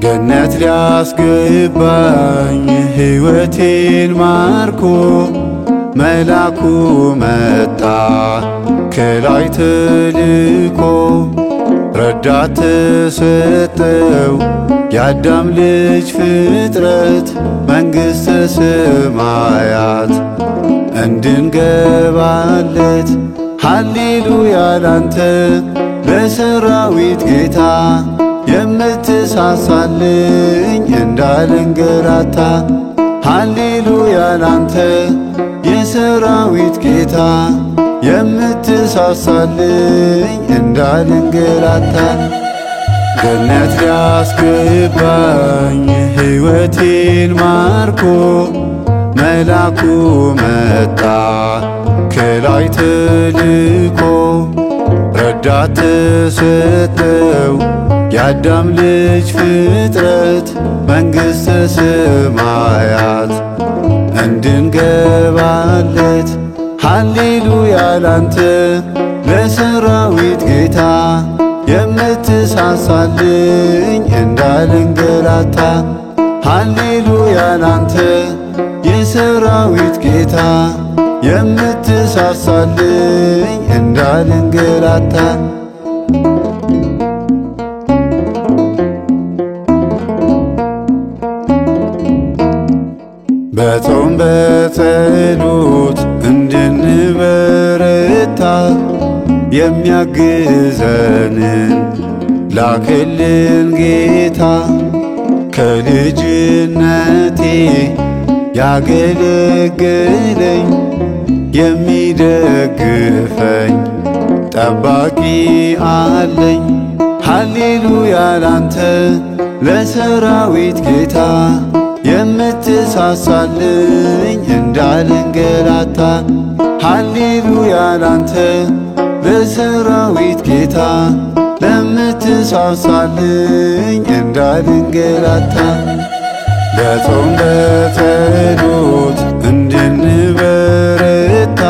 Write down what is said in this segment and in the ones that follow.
ገነት ሊያስገባኝ ሕይወቴን ማርኮ መላኩ መጣ ከላይ ተልኮ ረዳት ተሰጠው የአዳም ልጅ ፍጥረት መንግሥተ ሰማያት እንድንገባለት ሃሌሉያ ላንተ ለሰራዊት ጌታ የምትሳሳልኝ እንዳልንገላታ ሃሌሉያ ላንተ የሰራዊት ጌታ የምትሳሳልኝ እንዳልንገላታ ገነት ሊያስገባኝ ሕይወቴን ማርኮ መላኩ መጣ ከላይ ተልኮ ረዳት ተሰጠው የአዳም ልጅ ፍጥረት መንግሥተ ሰማያት እንድንገባለት ሃሌሉያ ላንተ ለሰራዊት ጌታ የምትሳሳልኝ እንዳልንገላታ ሃሌሉያ ላንተ የሰራዊት ጌታ የምትሳሳልኝ እንዳልንገላታ በጾም በጸሎት እንድንበረታ የሚያግዘንን ላክልን ጌታ ከልጅነቴ ያገለገለኝ የሚደግፈኝ ጠባቂ አለኝ ሃሌሉያ ላንተ ለሰራዊት ጌታ የምትሳሳልኝ እንዳልንገላታ ሃሌሉያ ላንተ ለሰራዊት ጌታ ለምትሳሳልኝ እንዳልንገላታ በጾም በጸሎት እንድንበረታ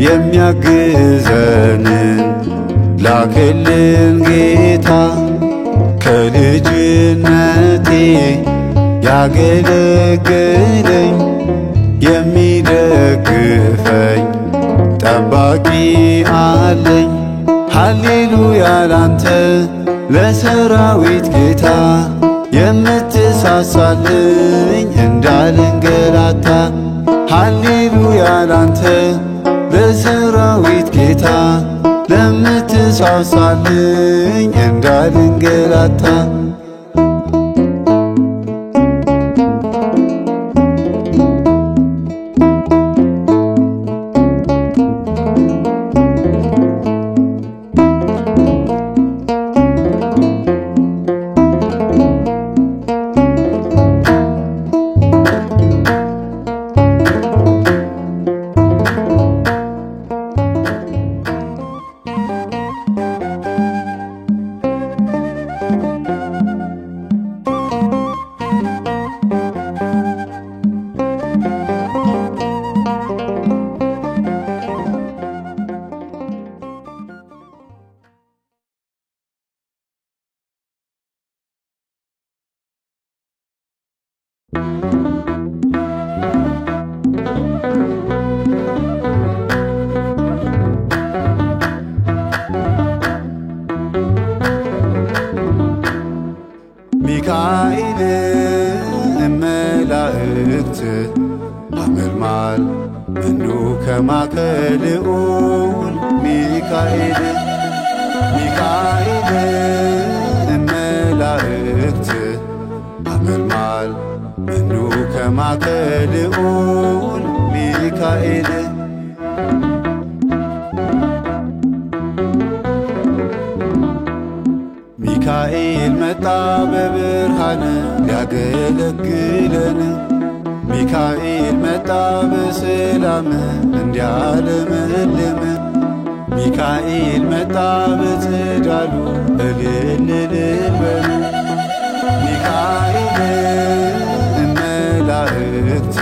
የሚያግዘንን ላክልን ጌታ ከልጅነቴ ያገለገለኝ የሚደግፈኝ ጠባቂ አለኝ ሃሌሉያ ላንተ ለሰራዊት ጌታ የምትሳሳልኝ እንዳልንገላታ ሃሌሉያ ላንተ ለሰራዊት ጌታ ለምትሳሳልኝ እንዳልንገላታ ሚካኤል እመላእክት አመልማል እንዱ ከማከልኡል ሚካኤል እመላእክት አመልማል እንዱ ከማከልኡል ሚካኤል ሚካኤል መጣ በብርሃን ሊያገለግለን ሚካኤል መጣ በሰላም እንዲያለመልም ሚካኤል መጣ በጸዳሉ እልል በሉ ሚካኤል እመላእክት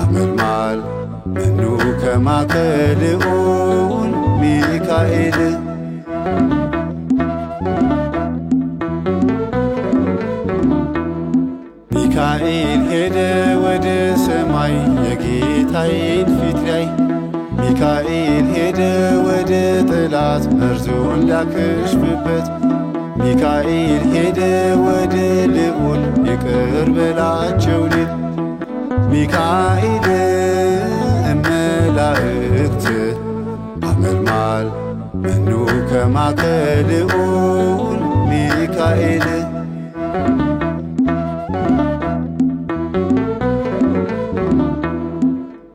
አመልማል መኑ ከማከልኡን ሚካኤል ሚካኤል ሄደ ወደ ሰማይ የጌታዬን ፊት ላይ ሚካኤል ሄደ ወደ ጠላት መርዙን ሊያከሽፍበት ሚካኤል ሄደ ወደ ልዑል ይቅር በላቸው ሊል ሚካኤል እመላእክት አመልማል መኑ ከማከልኡን ሚካኤል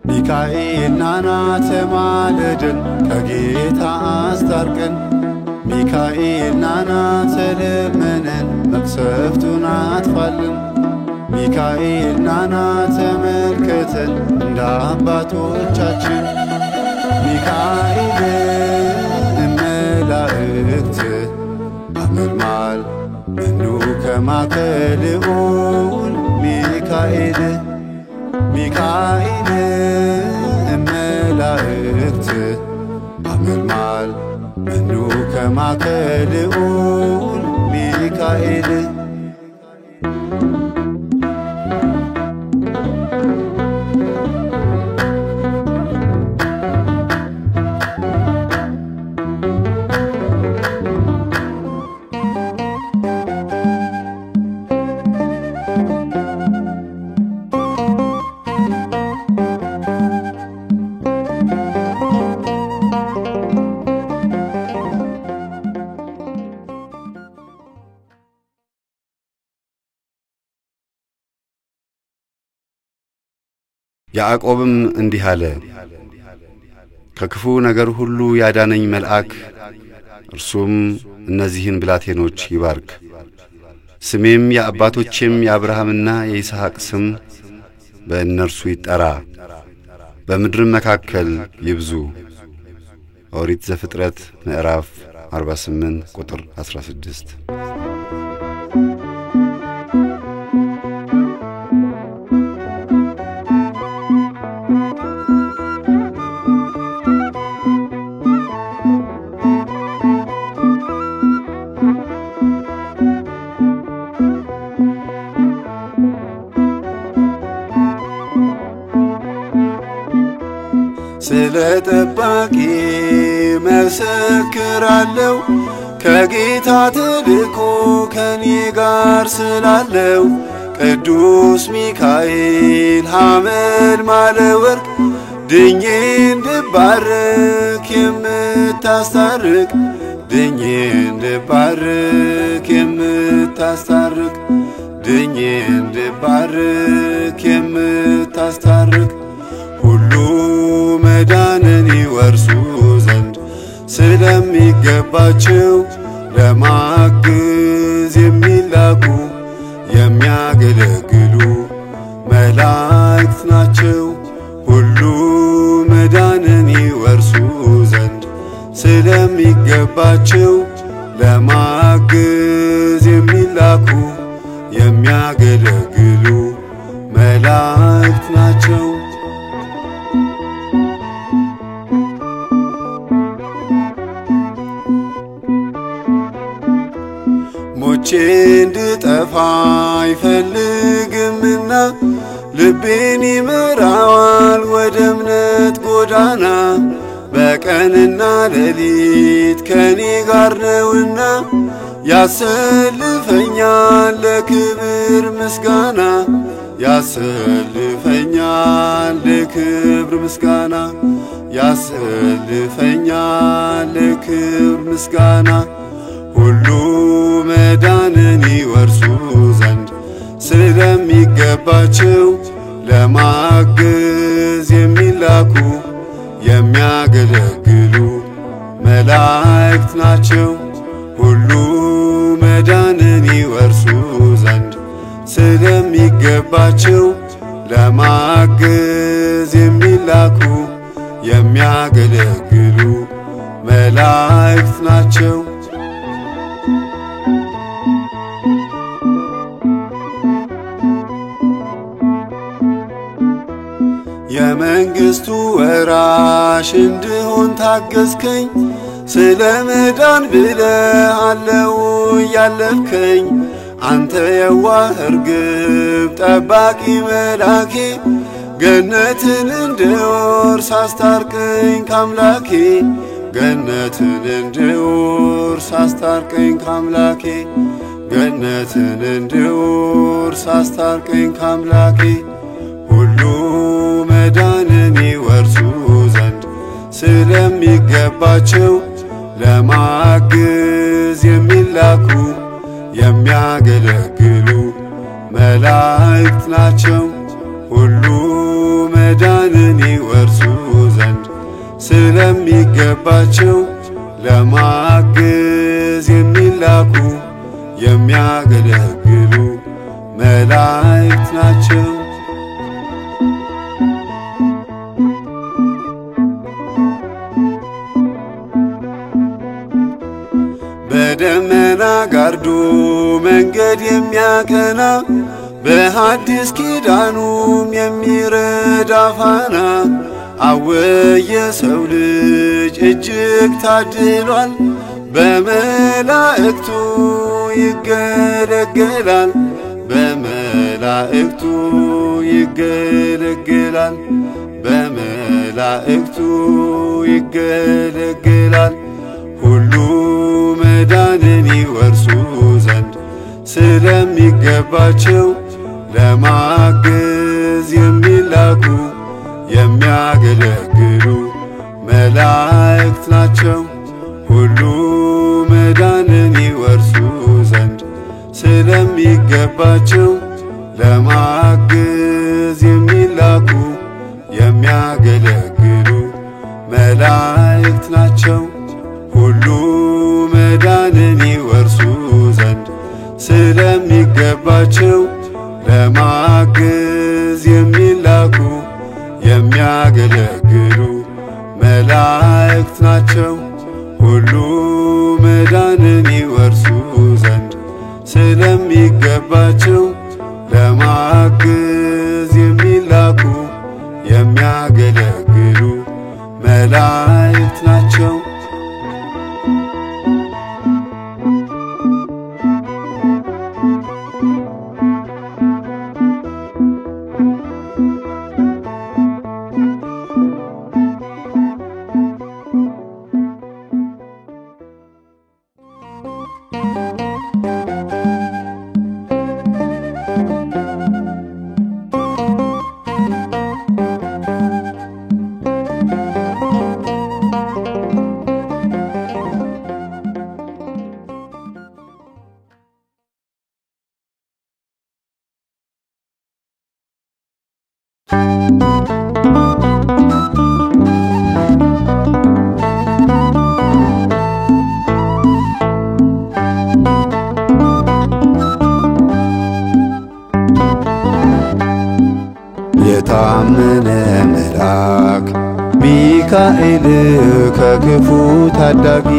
ሚካኤል ናና ተማለደን ከጌታ አስታርቀን ሚካኤል ናና ተለመነን መቅሰፍቱን አጥፋልን ሚካኤል ናና ተመልከተን እንደ አባቶቻችን ሚካኤል እመላእክት አመልማል መኑ ከማከልኡን ሚካኤል ሚካኤል እመላእክት አመልማል መኑ ከማከልኡን ሚካኤል ያዕቆብም እንዲህ አለ ከክፉ ነገር ሁሉ ያዳነኝ መልአክ እርሱም እነዚህን ብላቴኖች ይባርክ ስሜም የአባቶቼም የአብርሃምና የይስሐቅ ስም በእነርሱ ይጠራ በምድርም መካከል ይብዙ ኦሪት ዘፍጥረት ምዕራፍ 48 ቁጥር 16 ስለ ጠባቂ መሰክራለሁ ከጌታ ተልኮ ከኔ ጋር ስላለው ቅዱስ ሚካኤል ሐመልማለ ወርቅ ድኜ እንድባረክ የምታስታርቅ ድኜ እንድባረክ የምታስታርቅ ድኜ እንድባረክ የምታስታርቅ ሁሉ መዳንን ይወርሱ ዘንድ ስለሚገባቸው ለማገዝ የሚላኩ የሚያገለግሉ መላእክት ናቸው ሁሉ መዳንን ይወርሱ ዘንድ ስለሚገባቸው ለማገዝ የሚላኩ የሚያገለግሉ መላእክት ናቸው ሞቼ እንድጠፋ አይፈልግምና ልቤን ይመራዋል ወደ እምነት ጎዳና በቀንና ሌሊት ከኔ ጋር ነውና ያሰልፈኛል ለክብር ምስጋና ያሰልፈኛል ለክብር ምስጋና ያሰልፈኛል ለክብር ምስጋና ሁሉ መዳንን ይወርሱ ዘንድ ስለሚገባቸው ለማገዝ የሚላኩ የሚያገለግሉ መላእክት ናቸው ሁሉ መዳንን ይወርሱ ዘንድ ስለሚገባቸው ለማገዝ የሚላኩ የሚያገለግሉ መላእክት ናቸው። የመንግሥቱ ወራሽ እንድሆን ታገዝከኝ። ስለ መዳን ብለህ አለው ያለፍከኝ። አንተ የዋህ እርግብ ጠባቂ መላኬ ገነትን እንድወርስ አስታርቀኝ ካምላኬ። ገነትን እንድወርስ አስታርቀኝ ካምላኬ። ገነትን እንድወርስ አስታርቀኝ ካምላኬ። ሁሉ መዳንን ይወርሱ ዘንድ ስለሚገባቸው ለማገዝ የሚላኩ የሚያገለግሉ መላእክት ናቸው። ሁሉ መዳንን ይወርሱ ዘንድ ስለሚገባቸው ለማገዝ የሚላኩ የሚያገለግሉ መላእክት ናቸው። በደመና ጋርዶ መንገድ የሚያቀና በሐዲስ ኪዳኑም የሚረዳ ፋና አወየ ሰው ልጅ እጅግ ታድሏል። በመላእክቱ ይገለገላል። በመላእክቱ ይገለገላል። በመላእክቱ ይገለገላል። ሁሉ መዳንን ይወርሱ ዘንድ ስለሚገባቸው ለማገዝ የሚላኩ የሚያገለግሉ መላእክት ናቸው። ሁሉ መዳንን ይወርሱ ዘንድ ስለሚገባቸው ለማገዝ የሚላኩ የሚያገለግሉ መላእክት ናቸው። ሁሉ መዳንን ይወርሱ ዘንድ ስለሚገባቸው ለማገዝ የሚላኩ የሚያገለግሉ መላእክት ናቸው። ሁሉ መዳንን ይወርሱ ዘንድ ስለሚገባቸው ለማገዝ የሚላኩ የሚያገለግሉ መላእክት ናቸው። የታመነ መልአክ ሚካኤል ከክፉ ታዳጊ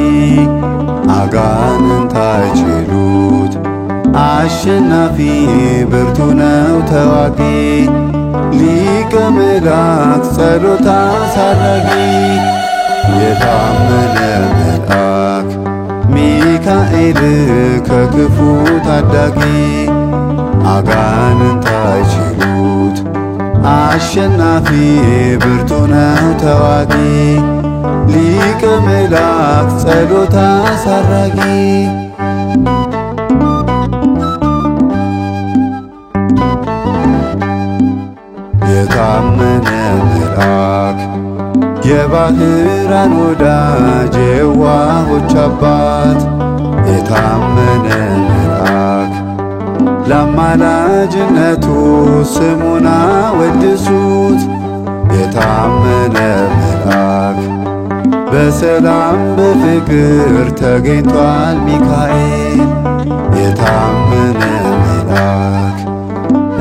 አጋንንት አይችሉት አሸናፊ ብርቱ ነው ተዋጊ ሊቀ መላእክት ጸሎት አሳራጊ የታመነ መልአክ ሚካኤል ከክፉ ታዳጊ አጋንንት አይችሉት አሸናፊ ብርቱ ነው ተዋጊ ሊቀ መላእክት ጸሎት አሳራጊ የታመነ መልአክ የባህራን ወዳጅ የዋሆች አባት የታመነ መልአክ ለአማላጅነቱ ስሙን አወድሱት የታመነ መልአክ በሰላም በፍቅር ተገኝቷል ሚካኤል የታመነ መልአክ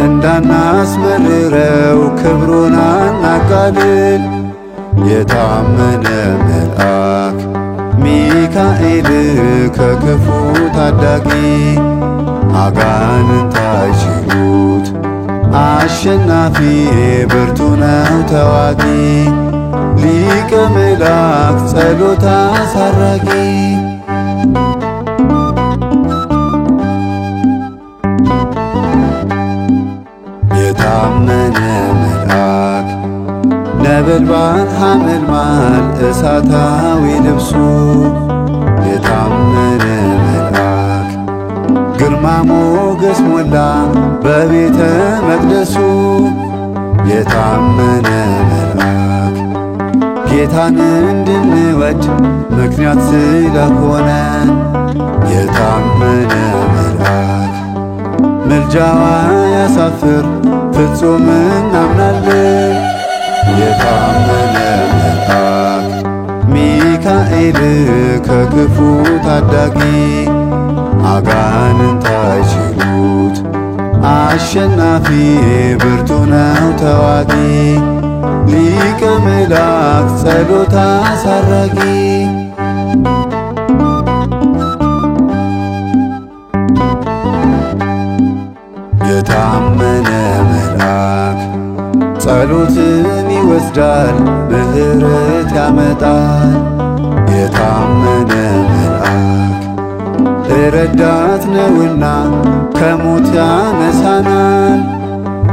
እንዳናስመርረው ክብሩን አናቃልል። የታመነ መልአክ ሚካኤል ከክፉ ታዳጊ አጋንንት አይችሉት አሸናፊ ብርቱ ነው ተዋጊ ሊቀ መላእክት ጸሎት አሳራጊ የታመነ መልአክ ነበልባል ሐመልማል እሳታዊ ልብሱ የታመነ መልአክ ግርማ ሞገስ ሞላ በቤተ መቅደሱ የታመነ መልአክ ጌታን እንድንወድ ምክንያት ስለሆነ የታመነ መልአክ ምልጃዋ ያሳፍር ፍጹም እናምናለን። የታመነ መልአክ ሚካኤል ከክፉ ታዳጊ አጋንንት አይችሉት አሸናፊ ብርቱ ነው ተዋጊ ሊቀ መላእክት ጸሎት አሳራጊ የታመነ መልአክ ጸሎትን ይወስዳል ምሕረት ያመጣል። የታመነ መልአክ ረዳት ነውና ከሞት ያነሳናል።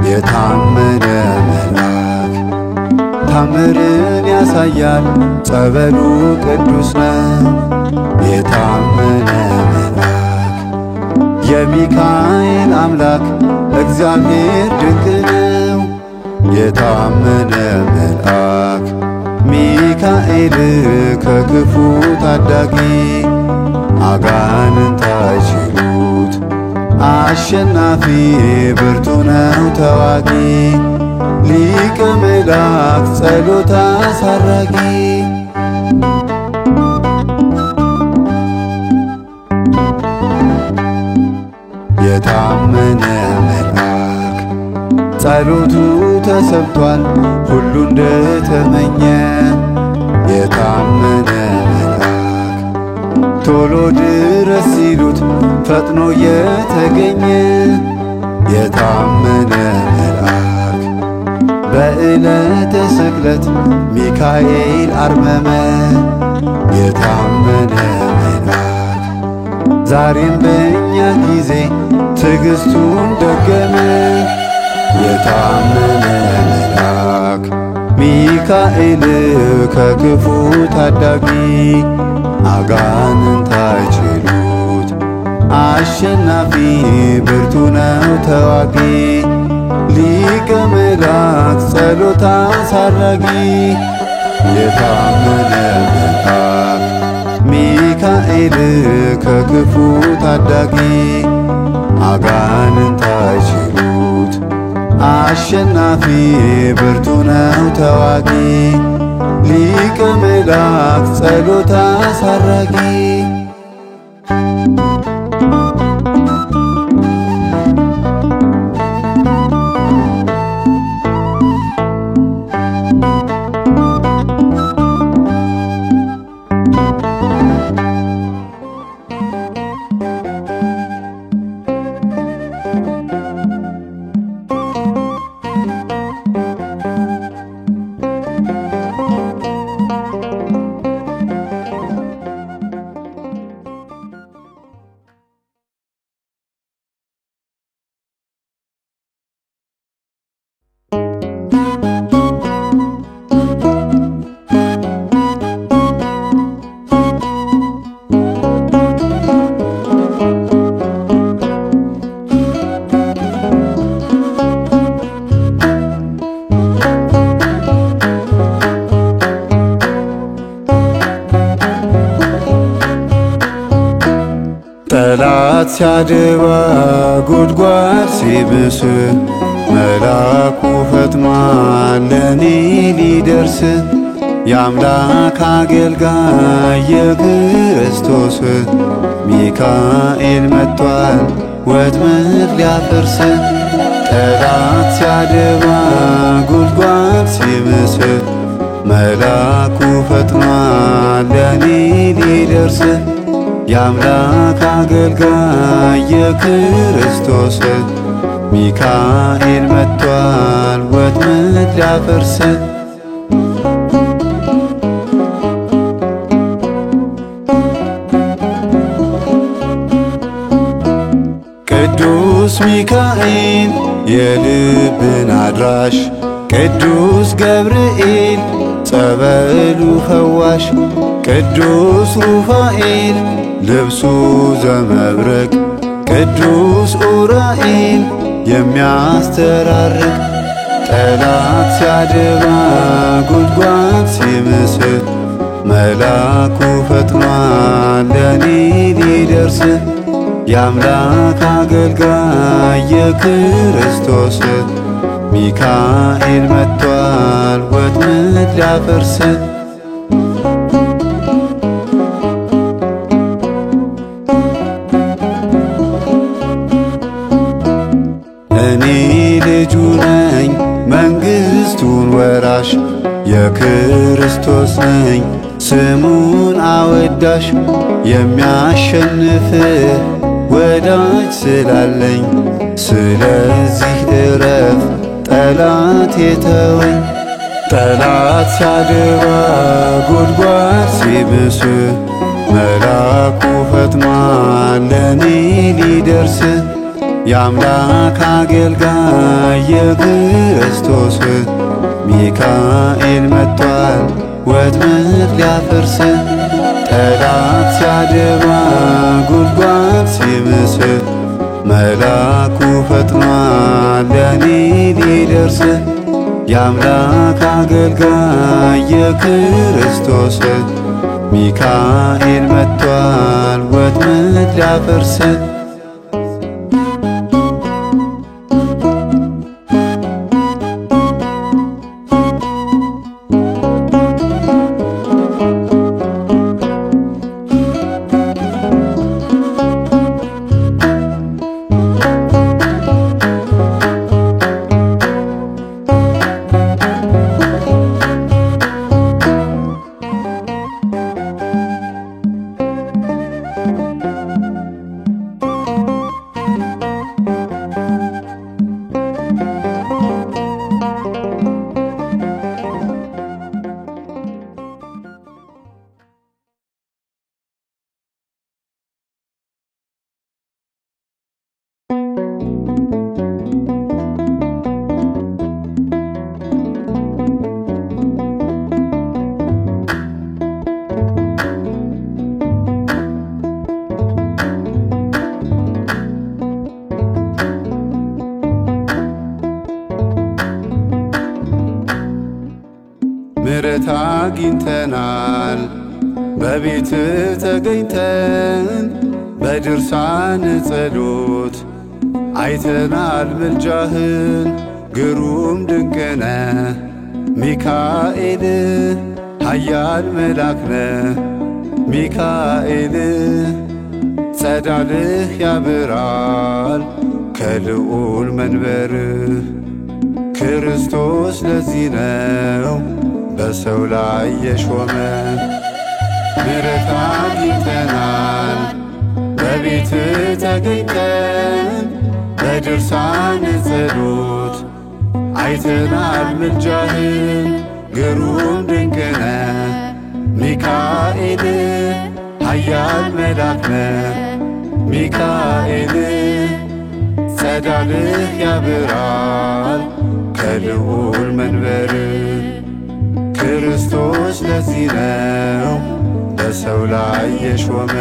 የታመነ መልአክ ታምርን ያሳያል ጸበሉ ቅዱስ ነው። የታመነ መልአክ የሚካኤል አምላክ እግዚአብሔር ድንቅ ነው። የታመነ መልአክ ሚካኤል ከክፉ ታዳጊ አጋንንት አይችሉት አሸናፊ ብርቱ ነው ተዋጊ ሊቀ መላእክት ጸሎት አሳራጊ የታመነ መልአክ ጸሎቱ ተሰብቷል ሁሉ እንደተመኘ። የታመነ መልአክ ቶሎ ድረስ ሲሉት ፈጥኖ የተገኘ። የታመነ መልአክ በዕለተ ስቅለት ሚካኤል አርመመ። የታመነ መልአክ ዛሬም በእኛ ጊዜ ትዕግሥቱን ደገመ። የታመነ መልአክ ሚካኤል ከክፉ ታዳጊ አጋንንት አይችሉት አሸናፊ ብርቱ ነው ተዋጊ ሊቀ መላእክት ጸሎት አሳራጊ የታመነ መልአክ ሚካኤል ከክፉ ታዳጊ አጋንንት አይችሉት አሸናፊ ብርቱ ነው ተዋጊ ሊቀ መላእክት ጸሎት አሳራጊ ጠላት ሲያደባ ጉድጓድ ሲብስ መልአኩ ፈጥኗል ለኔ ሊደርስ የአምላክ አገልጋይ የክርስቶስ ሚካኤል መጥቷል ወጥመድ ሊያፈርስ ጠላት ሲያደባ ጉድጓድ ሲምስል መልአኩ ፈጥኗል ለኔ ሊደርስ የአምላክ አገልጋይ የክርስቶስ ሚካኤል መጥቷል ወጥመድ ሊያፈርስ ቅዱስ ሚካኤል የልብን አድራሽ ቅዱስ ገብርኤል ጸበሉ ፈዋሽ ቅዱስ ሩፋኤል ልብሱ ዘመብረቅ ቅዱስ ኡራኤል የሚያስተራርቅ ጠላት ሲያደባ ጉድጓድ ሲምስል መልአኩ ፈጥኗል ለኔ ሊደርስ የአምላክ አገልጋይ የክርስቶስ ሚካኤል መጥቷል ወጥመድ ሊያፈርስ እኔ ልጁ ነኝ መንግሥቱን ወራሽ የክርስቶስ ነኝ ስሙን አወዳሽ የሚያሸንፍህ ወዳጅ ስላለኝ ስለዚህ እረፍ ጠላት የተወኝ ጠላት ሲያደባ ጉድጓድ ሲብስ መልአኩ ፈጥኗል ለኔ ሊደርስ የአምላክ አገልጋይ የክርስቶስ ሚካኤል መጥቷል ወጥመድ ሊያፈርስ ጠላት ሲያደባ ጉድጓድ ሲምስ መልአኩ ፈጥኗል ለኔ ሊደርስ የአምላክ አገልጋይ የክርስቶስ ሚካኤል መጥቷል ወጥመድ ሊያፈርስ ምሕረት አግኝተናል በቤት ተገኝተን በድርሳን ጸሎት አይተናል ምልጃህን ግሩም ድንቅነ ሚካኤል ኃያል መላክነ ሚካኤል ጸዳልህ ያበራል ከልዑል መንበርህ ክርስቶስ ለዚህ ነው በሰው ላይ የሾመ ምሕረት አግኝተናል በቤት ተገኝተን በድርሳን ጸሎት አይተናል ምልጃህን ግሩም ድንቅነ ሚካኤል ኃያል መላክነ ሚካኤል ጸዳልህ ያበራል ከልዑል መንበርህ ክርስቶስ ለዚህ ነው በሰው ላይ የሾመ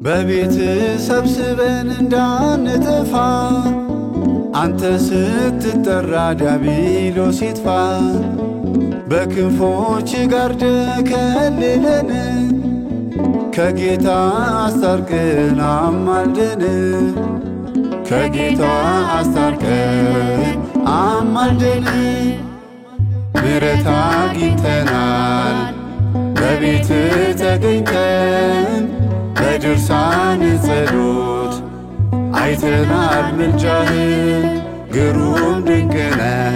በቤት ሰብስበን እንዳንጠፋ አንተ ስትጠራ ዲያብሎስ ይጥፋ በክንፎች ጋርደህ ከልለን ከጌታ አስታርቀን አማልደን ከጌታ አስታርቀን አማልደን ምሕረት አግኝተናል በቤት ተገኝተን በድርሳን ጸሎት አይተናል ምልጃህን ግሩም ድንቅ ነህ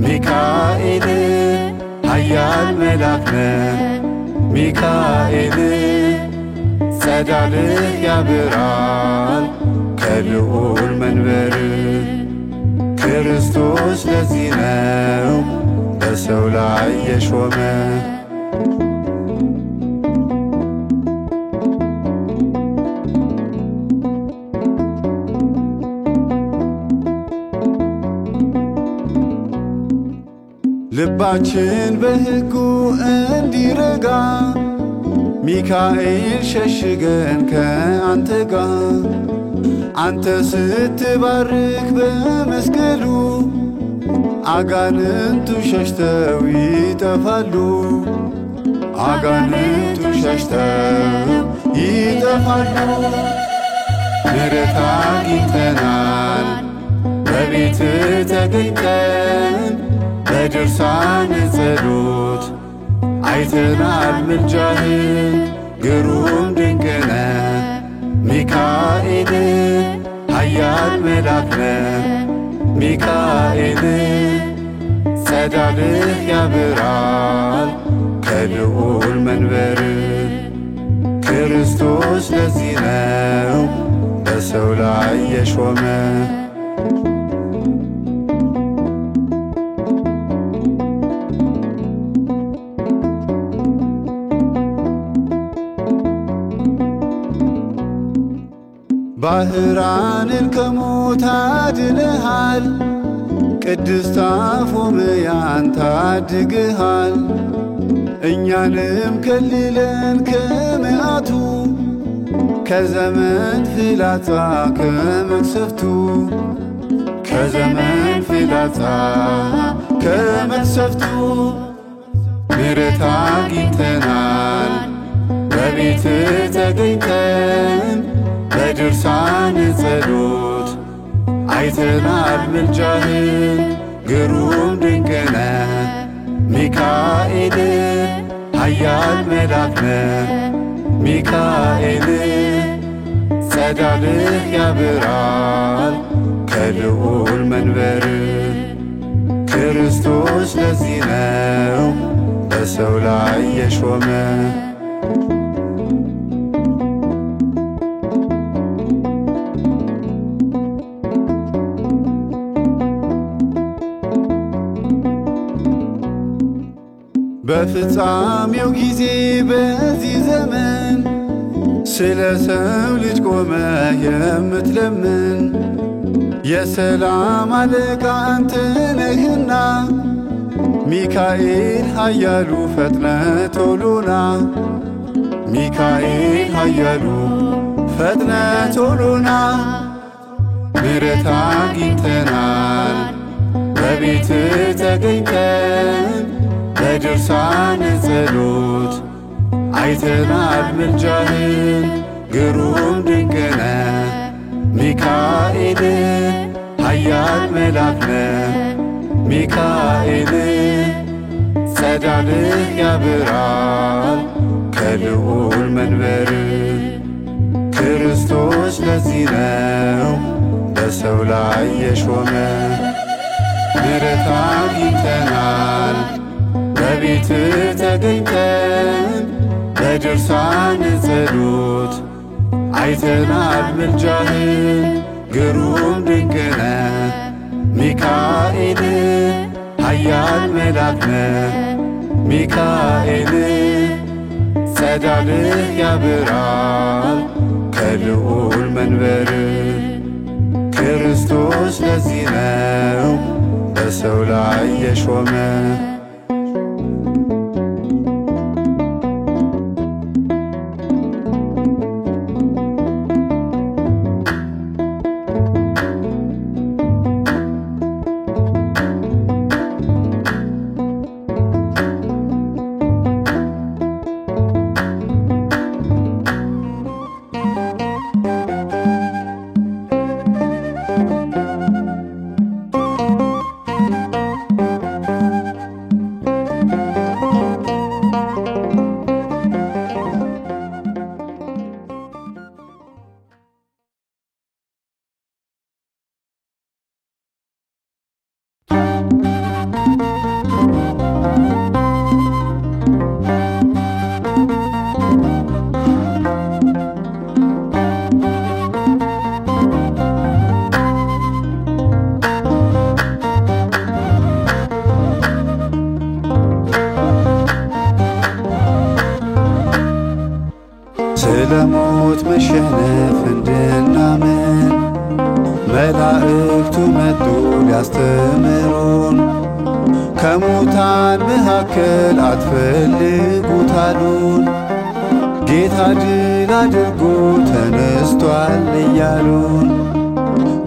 ሚካኤል ኃያል መልአክ ነህ ሚካኤል ጸዳልህ ያበራል ከልዑል መንበር ክርስቶስ ለዚህ ነው በሰው ላይ የሾመ ልባችን በሕጉ እንዲረጋ ሚካኤል ሸሽገን ከአንተ ጋር አንተ ስትባርክ በመስቀሉ አጋንንቱ ሸሽተው ይጠፋሉ አጋንንቱ ሸሽተው ይጠፋሉ ምሕረት አግኝተናል በቤት ተገኝተን በድርሳን ጸሎት አይተናል ምልጃህን ግሩም ድንቅ ነህ ሚካኤል ኃያል መልአክ ነህ ሚካኤል ጸዳልህ ያበራል ከልዑል መንበር ክርስቶስ ለዚህ ነው በሰው ላይ የሾመ ባህራንን ከሞት አድነሃል ቅድስት አፎምያን ታድግሃል እኛንም ከልለን ከመዓቱ ከዘመን ፍላጻ ከመቅሰፍቱ ከዘመን ፍላጻ ከመቅሰፍቱ ምሕረት አግኝተናል በቤት ተገኝተን በድርሳን ጸሎት አይተናል ምልጃህን ግሩም ድንቅ ነህ ሚካኤል ኃያል መልአክ ነህ ሚካኤል ጸዳልህ ያበራል ከልዑል መንበር ክርስቶስ ለዚህ ነው በሰው ላይ የሾመ በፍጻሜው ጊዜ በዚህ ዘመን ስለ ሰው ልጅ ቆመ የምትለምን የሰላም አለቃ አንተ ነህና ሚካኤል ኃያሉ ፈጥነ ቶሎና ሚካኤል ኃያሉ ፈጥነ ቶሎና ምሕረት አግኝተናል በቤት ተገኝተን በድርሳን ጸሎት አይተናል ምልጃህን ግሩም ድንቅ ነህ ሚካኤል ኃያል መልአክ ነህ ሚካኤል ጸዳልህ ያበራል ከልዑል መንበር ክርስቶስ ለዚህ ነው በሰው ላይ የሾመ ምሕረት አግኝተናል በቤት ተገኝተን በድርሳን ጸሎት አይተናል ምልጃህን ግሩም ድንቅ ነህ ሚካኤል ኃያል መልአክ ነህ ሚካኤል ጸዳልህ ያበራል ከልዑል መንበር ክርስቶስ ለዚህ ነው በሰው ላይ የሾመ ስለ ሞት መሸነፍ እንድናምን መላእክቱ መጡ ሊያስተምሩን። ከሙታን መካከል አትፈልጉት አሉን። ጌታ ድል አድርጎ ተነስቷል እያሉን።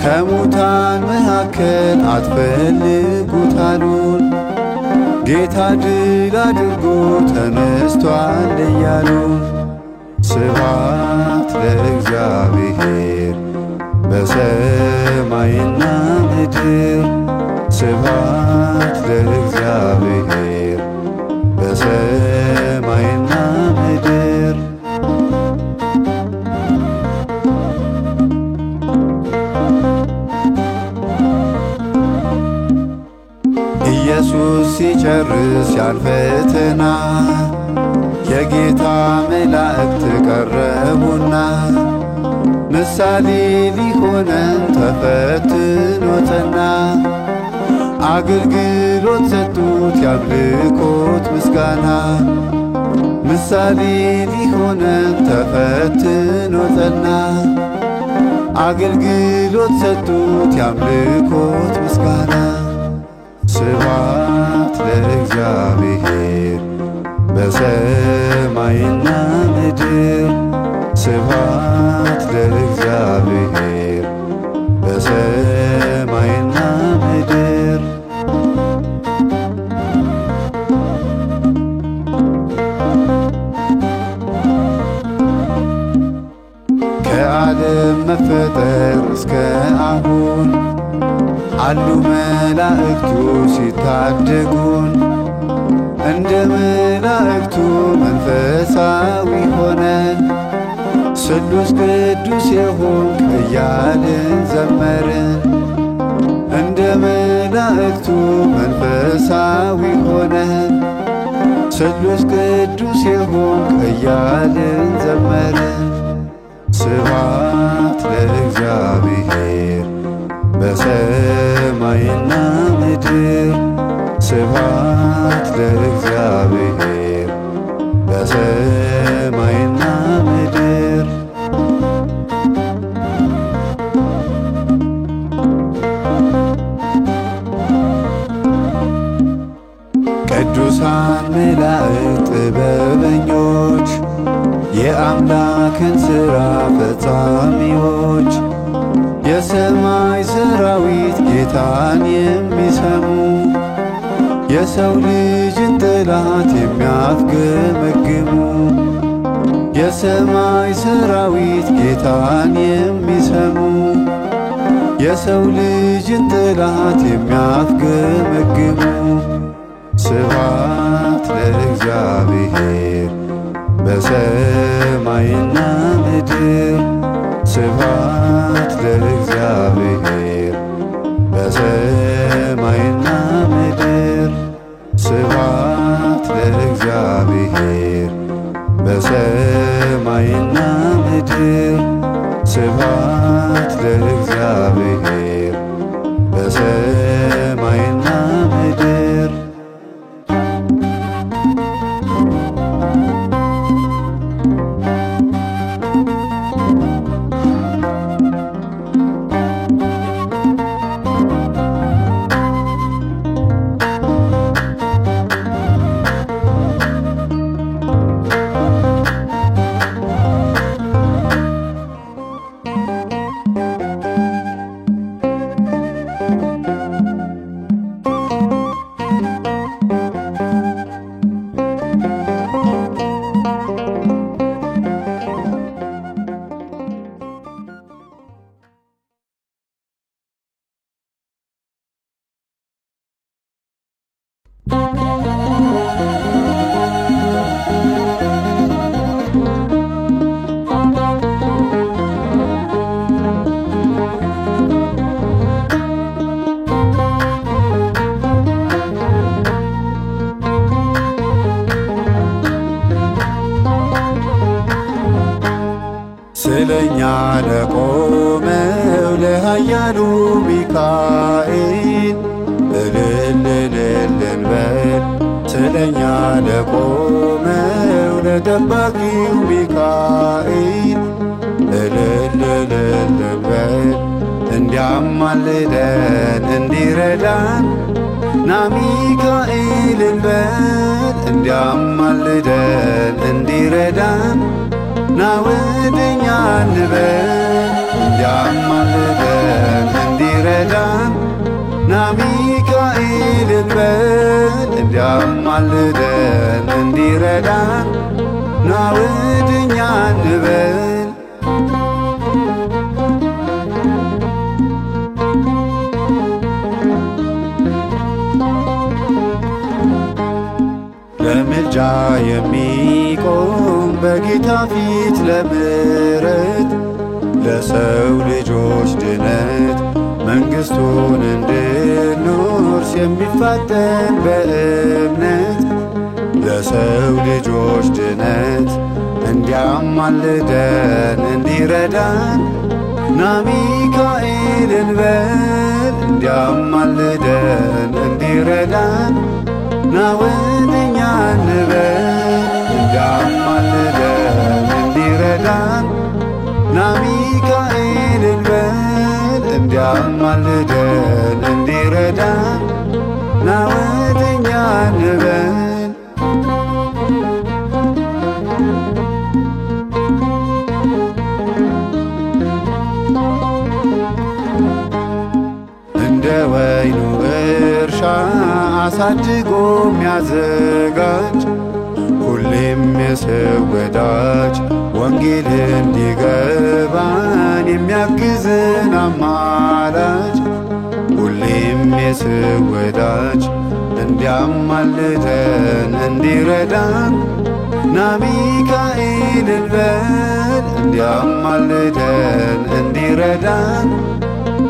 ከሙታን መካከል አትፈልጉት አሉን። ጌታ ድል አድርጎ ተነስቷል እያሉን። ስብሐት ለእግዚአብሔር በሰማይና ምድር። ስብሐት ለእግዚአብሔር በሰማይና ምድር። ኢየሱስ ሲጨርስ ያን ፈተና የጌታ መላእክት ቀረቡና ምሳሌ ሊሆነን ተፈትኖ ጸና። አገልግሎት ሰጡት ያምልኮት ምስጋና። ምሳሌ ሊሆነን ተፈትኖ ጸና። አገልግሎት ሰጡት ያምልኮት ምስጋና። ስብሐት ለእግዚአብሔር በሰማይና ምድር። ስብሐት ለእግዚአብሔር በሰማይና ምድር። ከዓለም መፈጠር እስከ አሁን አሉ መላእክቱ ሲታደጉን። እንደ መላእክቱ መንፈሳዊ ሆነን ስሉስ ቅዱስ የሆንክ እያልን ዘመርን። እንደ መላእክቱ መንፈሳዊ ሆነን ስሉስ ቅዱስ የሆንክ እያልን ዘመርን። ስብሐት ለእግዚአብሔር በሰማይና ምድር። ስብሐት ለእግዚአብሔር በሰማይና ምድር። ቅዱሳን መላእክት ጥበበኞች የአምላክን ሥራ ፈጻሚዎች የሰማይ ሰራዊት ጌታን የሚሰሙ የሰው ልጅን ጠላት የሚያፍገመግሙ የሰማይ ሰራዊት ጌታን የሚሰሙ የሰው ልጅን ጠላት የሚያፍገመግሙ። ስብሐት ለእግዚአብሔር በሰማይና ምድር። ስብሐት ለእግዚአብሔር በሰማይና ምድር። ስብሐት ለእግዚአብሔር በሰማይና ምድር። ስብሐት ለእግዚአብሔር በሰማይና ምድር። ስለኛ ለቆመው ለኃያሉ ሚካኤል እልል እልል እንበል። ስለኛ ለቆመው ለጠባቂው ሚካኤል ሚካኤል እልል እልል በል እንዲያማልደን እንዲረዳን ና ሚካኤል በል እንዲያማልደን እንዲረዳን ና ወደኛ እንበል እንዲያማልደን እንዲረዳን ና ሚካኤል በል እንዲያማልደን እንዲረዳን ና ወደኛ እንበል ለምልጃ የሚቆም በጌታ ፊት ለምሕረት ለሰው ልጆች ድነት መንግሥቱን እንድንወርስ የሚፋጠን በእምነት ለሰው ልጆች ድነት እንዲያማልደን እንዲረዳን ና ሚካኤል በል እንዲያማልደን እንዲረዳን ና ወደኛ እንበል እንዲያማልደን እንዲረዳን ና ሚካኤል በል እንዲያማልደን እንዲረዳን ና ወደኛ እንበል እንደ ወይኑ እርሻ አሳድጎ ሚያዘጋጅ ሁሌም የሰው ወዳጅ ወንጌል እንዲገባን የሚያግዘን አማላጅ ሁሌም የሰው ወዳጅ እንዲያማልደን እንዲረዳን ና ሚካኤል በል እንዲያማልደን እንዲረዳን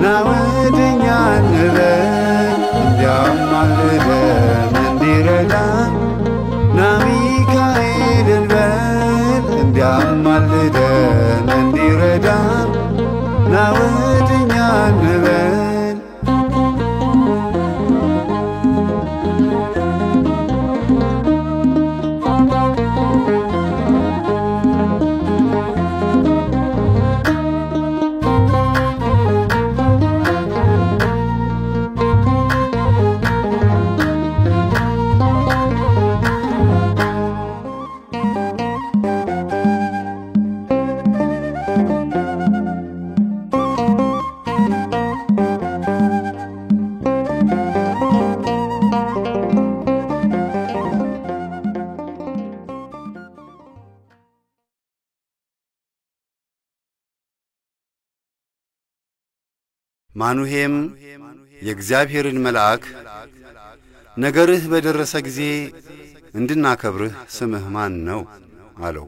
ና ወደኛ እንበል እንዲያማልደን እንዲረዳን ና ሚካኤል በል እንዲያማልደን እንዲረዳን ና ወደኛ እንበል ማኑሄም የእግዚአብሔርን መልአክ ነገርህ በደረሰ ጊዜ እንድናከብርህ ስምህ ማን ነው አለው።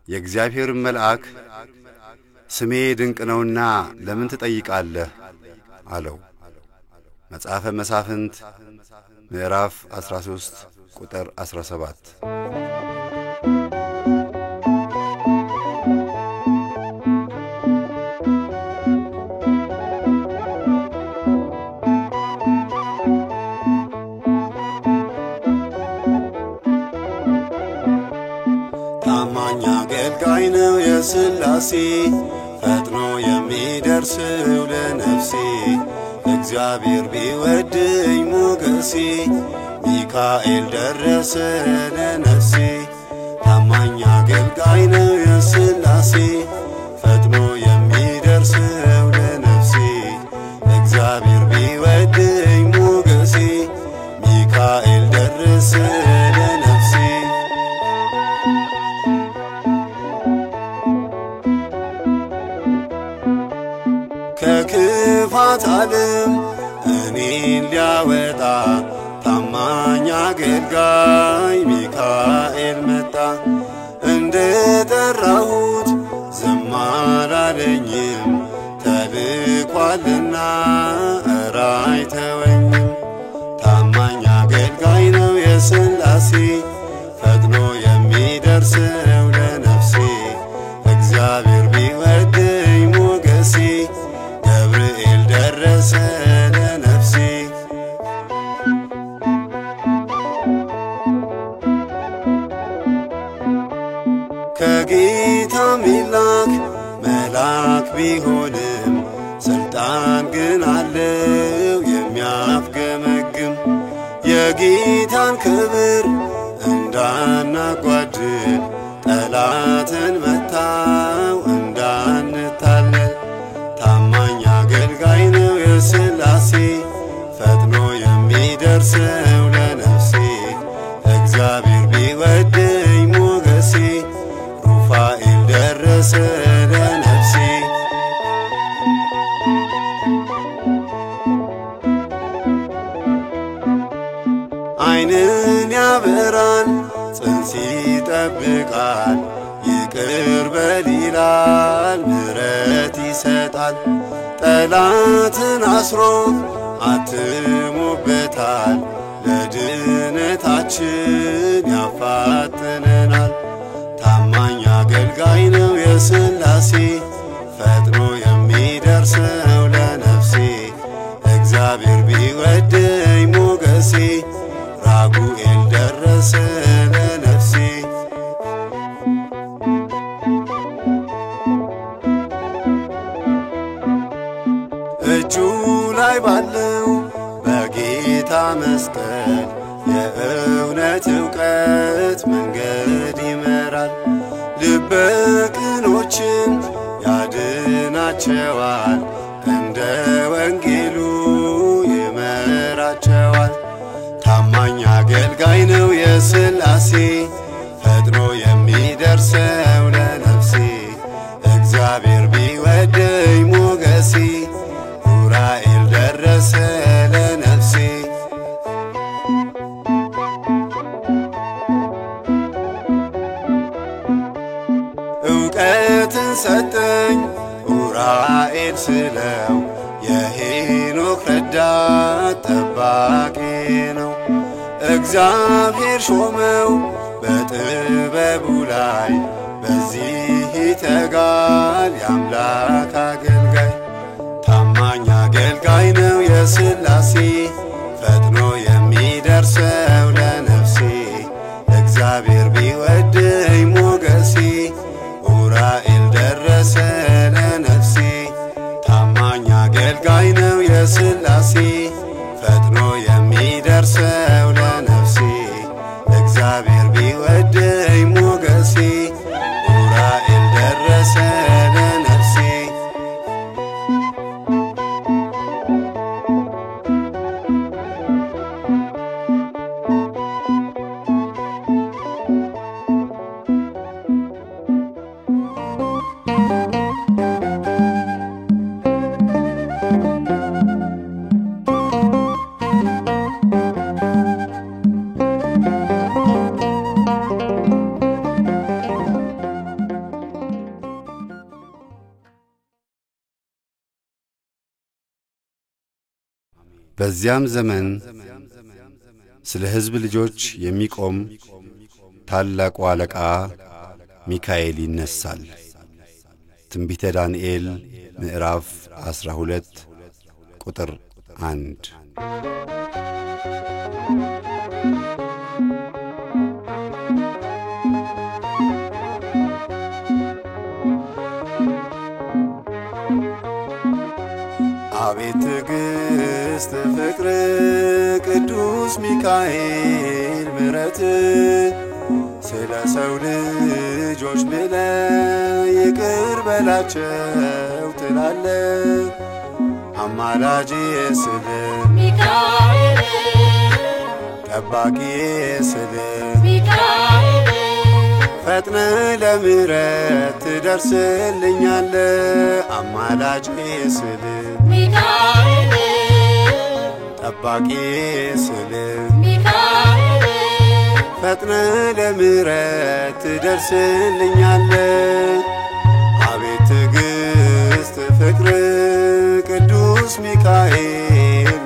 የእግዚአብሔርን መልአክ ስሜ ድንቅ ነውና ለምን ትጠይቃለህ አለው። መጽሐፈ መሳፍንት ምዕራፍ 13 ቁጥር 17። ታማኝ አገልጋይ ነው የሥላሴ ፈጥኖ የሚደርሰው ለነፍሴ እግዚአብሔር ቢወደኝ ሞገሴ ሚካኤል ደረሰ ለነፍሴ ታማኝ አገልጋይ ነው የሥላሴ ፈጥኖ የሚደርሰው ለነፍሴ እግዚአብሔር ቢወደኝ ሞገሴ ሚካኤል ደረሰ ለነፍሴ ከክፋት ዓለም እኔን ሊያወጣ ታማኝ አገልጋይ ሚካኤል መጣ። እንደ ጠራሁት ዝም አላለኝም ተልኳልና ኧረ አይተወኝም። ታማኝ አገልጋይ ነው የሥላሴ ፈጥኖ የሚደርሰው ለነፍሴ እግዚአብሔር ቢወደኝ ሞገሴ ገብርኤል ደረሰ ለነፍሴ ከጌታ ሚላክ መልአክ ቢሆንም ስልጣን ግን አለው የሚያፍገመግም የጌታን ክብር እንዳናጓድል ጠላትን መታው እንዳንታለል ታማኝ አገልጋይ ነው የሥላሴ ፈጥኖ የሚደርሰው ለነፍሴ እግዚአብሔር ቢወደኝ ሞገሴ ሩፋኤል ደረሰ ለነፍሴ ዓይንን ያበራል ጽንስ ይጠብቃል ይቅር በል ይላል ምሕረት ይሰጣል ጠላትን አስሮ አትሞበታል ለድነታችን ያፋጥነናል ታማኝ አገልጋይ ነው የሥላሴ ፈጥኖ የሚደርሰው ለነፍሴ እግዚአብሔር ቢወደኝ ሞገሴ ራጉኤል ደረሰ ለነፍሴ እጁ ላይ ባለው በጌታ መስቀል የእውነት ዕውቀት መንገድ ይመራል ልበ ቅኖችን ያድናቸዋል እንደ ወንጌሉ ይመራቸዋል ታማኝ አገልጋይ ነው የሥላሴ ፈጥኖ የሚደርሰው ለነፍሴ እግዚአብሔር ቢወደኝ ሞገሴ ኡራኤል ደረሰ ለነፍሴ ዕውቀትን ሰጠኝ ኡራኤል ስለው የሄኖክ ረዳት ጠባቂ ነው እግዚአብሔር ሾመው በጥበቡ ላይ በዚህ ይተጋል የአምላክ አገልጋይ ታማኝ አገልጋይ ነው የሥላሴ ፈጥኖ የሚደርሰው ለነፍሴ እግዚአብሔር ቢወደኝ ሞገሴ ኡራኤል ደረሰ ለነፍሴ ታማኝ አገልጋይ ነው የሥላሴ ፈጥኖ የሚደርሰው ለነፍሴ እግዚአብሔር ቢወደኝ ሞገሴ ኡራኤል ደረሰ ለነፍሴ በዚያም ዘመን ስለ ሕዝብ ልጆች የሚቆም ታላቁ አለቃ ሚካኤል ይነሳል። ትንቢተ ዳንኤል ምዕራፍ 12 ቁጥር 1 አቤት ትዕግሥት ፍቅር ቅዱስ ሚካኤል ምሕረት ስለ ሰው ልጆች ብለ ይቅር በላቸው ትላለ አማላጄ ስለ ሚካኤል ጠባቂ ስለ ሚካኤል ፈጥነ ለምሕረት ትደርስልኛለ አማላጄ ስለ ሚካኤል ጠባቂ ስለ ሚካኤል ፈጥነ ለምሕረት ትደርስልኛለ አቤት ትዕግሥት ፍቅር ቅዱስ ሚካኤል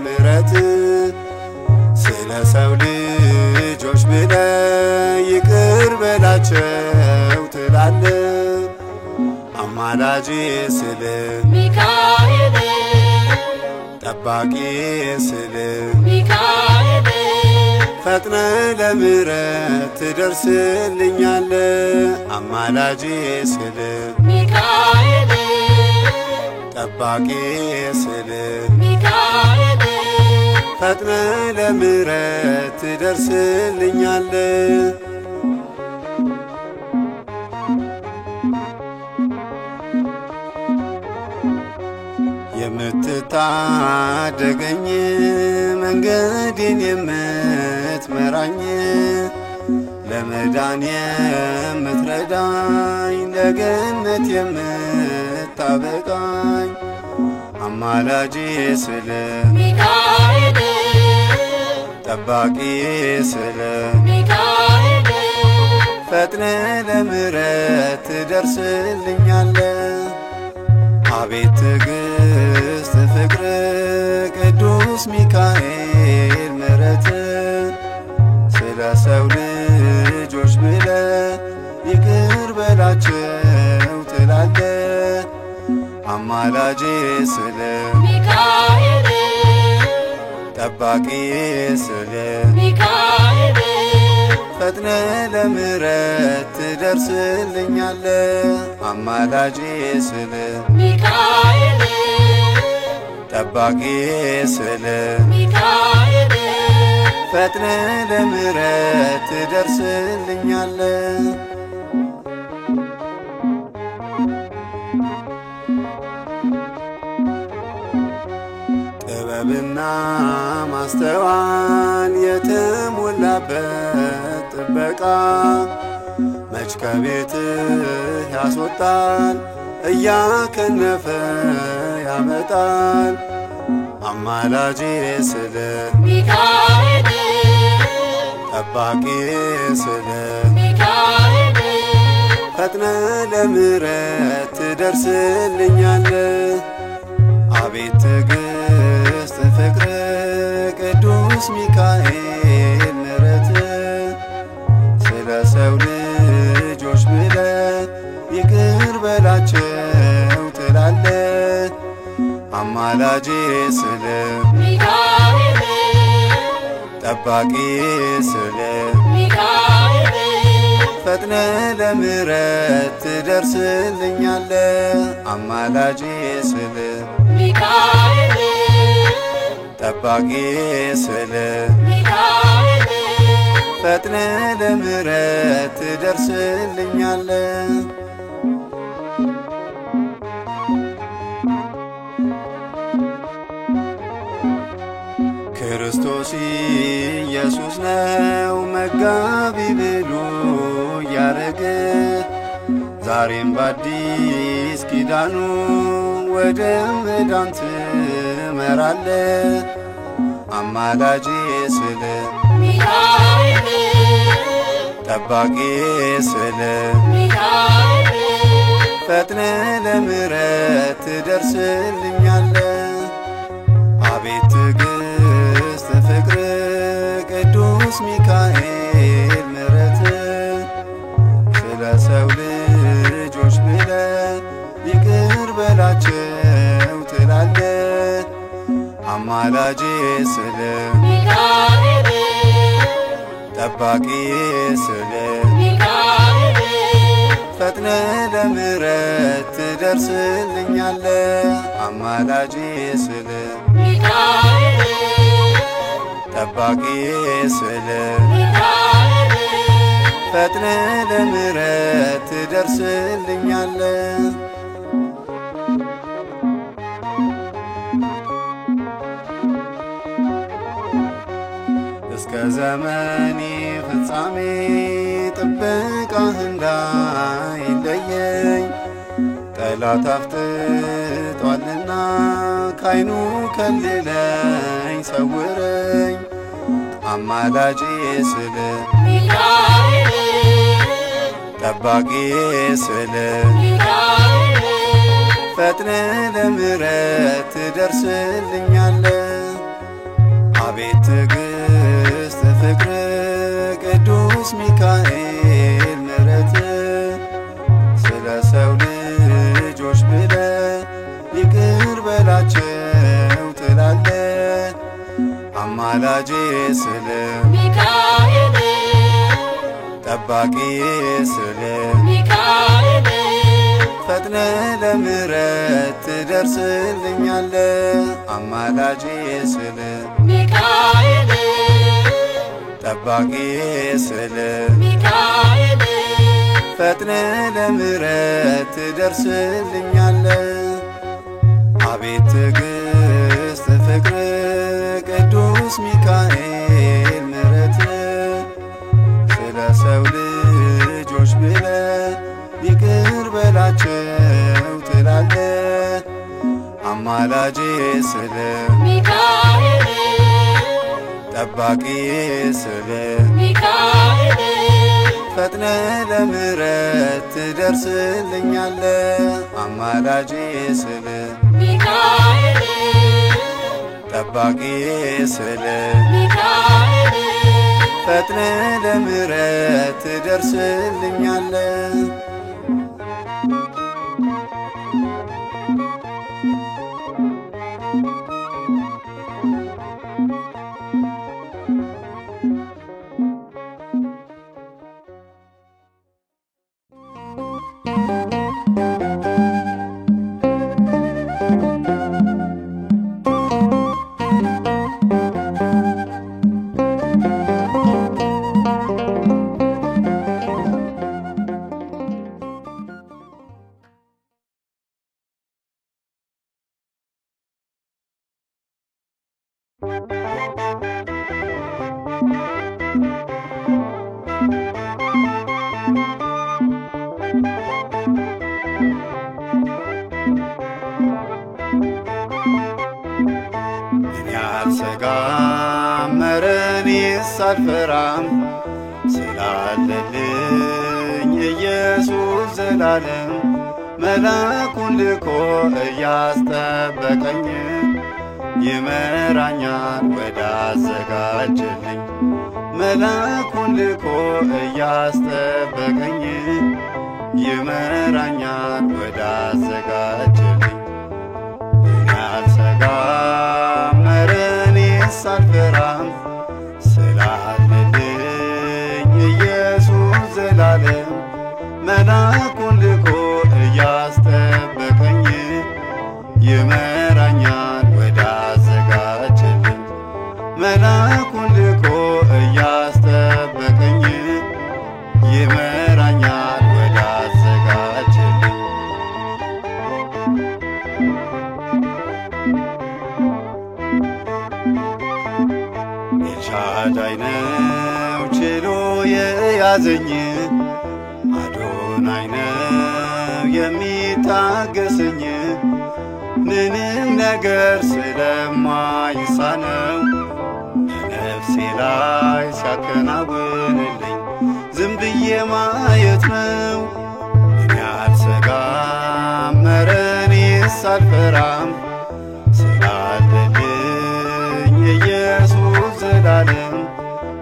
ምሕረት ስለ ሰው ልጆች ብለ ይቅር በላቸው ትላለ አማላጄ ስለ ሚካኤል ጠባቂ ስለ ሚካኤል ፈጥነ ለምሕረት ትደርስልኛለ አማላጄ ስል ሚካኤል ጠባቂ ስል ሚካኤል ፈጥነ ለምሕረት ትደርስልኛለ የምትታደገኝ መንገዴን የምትመራኝ ለመዳን የምትረዳኝ ለገነት የምታበቃኝ አማላጄ ስል ሚካኤል ጠባቂ ስል ሚካኤል ፈጥነ ለምሕረት ትደርስልኛለ አቤት ትዕግስት ፍቅር ቅዱስ ሚካኤል ምሕረት ስለ ሰው ልጆች ብለ ይቅር በላቸው ትላለ አማላጄ ስል ሚካኤል ጠባቂ ስል ሚካኤል ፈጥነ ለምሕረት ትደርስልኛለ አማላጄ ስል ሚካኤል ጠባቂ ስል ሚካኤል ፈጥነ ለምሕረት ትደርስልኛለ ጥበብና ማስተዋል የተሞላበት ጥበቃ መች ከቤትህ ያስወጣል እያከነፈ ያመጣል አማላጄ ስል ሚካኤል ጠባቂ ስል ሚካኤል ፈጥነ ለምሕረት ትደርስልኛለ አቤት ትዕግስት ፍቅር ቅዱስ ሚካኤል ምሕረት ስለ ሰው ልጆች ብለ ይቅር በላቸው ትላለ አማላጄ ስል ሚካኤል ጠባቂ ስል ሚካኤል ፈጥነ ለምሕረት ትደርስልኛለ አማላጄ ስል ሚካኤል ጠባቂ ስል ሚካኤል ፈጥነ ለምሕረት ትደርስልኛለ ክርስቶስ ኢየሱስ ነው መጋቢ ብሉ ያረገ ዛሬም በአዲስ ኪዳኑ ወደ መዳን ትመራለ አማላጄ ስል ሚካኤል ጠባቂ ስል ሚካኤል ፈጥነ ለምሕረት ትደርስልኛለ አቤት ትዕግስት ፍቅር ቅዱስ ሚካኤል ምሕረት ስለ ሰው ልጆች ብለ ይቅር በላቸው ትላለ አማላጄ ስል ሚካኤል ጠባቂ ስል ሚካኤል ፈጥነ ለምሕረት ትደርስልኛለ አማላጄ ስል ሚካኤል ጠባቂ ስል ሚካኤል ፈጥነ ለምሕረት ትደርስልኛለ እስከ ዘመኔ ፍጻሜ ጥበቃህ እንዳይለየኝ ጠላት አፍጥጧልና ካይኑ ከልለኝ ሰውረኝ አማላጄ ስል ሚካኤል ጠባቂ ስል ሚካኤል ፈጥነ ለምሕረት ትደርስልኛለ አቤት ትዕግስት ፍቅር ቅዱስ ሚካኤል ምሕረት ስለ ሰው ልጆች ብለ ይቅር በላቸው ትላለ አማላጄ ስል ሚካኤል ጠባቂ ስል ሚካኤል ፈጥነ ለምሕረት ትደርስልኛለ አማላጄ ስል ሚካኤል ጠባቂ ስል ሚካኤል ፈጥነ ለምሕረት ትደርስልኛለ አቤት ትዕግሥት ፍቅር ቅዱስ ሚካኤል ምሕረት ስለ ሰው ልጆች ብለ ይቅር በላቸው ትላለ አማላጄ ስል ሚካኤል ጠባቂ ስል ሚካኤል ፈጥነ ለምሕረት ትደርስልኛለ አማላጄ ስል ሚካኤል ጠባቂ ስል ሚካኤል ፈጥነ ለምሕረት ትደርስልኛለ አልሰጋም መረኔስ አልፈራም ስላለልኝ ኢየሱስ ዘላለም መላኩን ልኮ እያስጠበቀኝ ይመራኛል ወዳዘጋጀልኝ መላኩን ልኮ እያስጠበቀኝ ይመራኛል ወዳዘጋጀልኝ አልሰጋም መረኔስ አልፈራም ስላለልኝ ኢየሱስ ዘላለም መላኩን ልኮ እያስጠበቀኝ ይመራኛል ወዳዘጋጀልኝ መላኩን ልኮ እያስጠበቀኝ ይመራኛል ወዳዘጋጀልኝ ኤልሻዳይ ነው ችሎ የያዘኝ አዶናይ ነው የሚታገሰኝ ምንም ነገር ስለማይሳነው በነፍሴ ላይ ሲያከናውንልኝ ዝም ብዬ ማየት ነው። እኔ አልሰጋም መረኔስ አልፈራም ስላለልኝ ኢየሱስ ዘላለም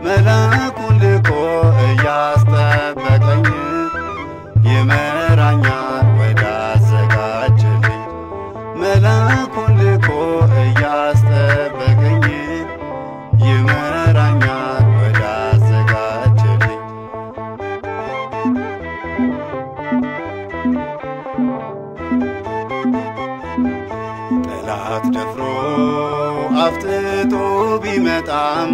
መላኩን ልኮ እያስጠበቀኝ ይመራኛል ወዳዘጋጀልኝ መላኩን ልኮ እያስጠበቀኝ ይመራኛል ወዳዘጋጀልኝ ጠላት ደፍሮ አፍጥጦ ቢመጣም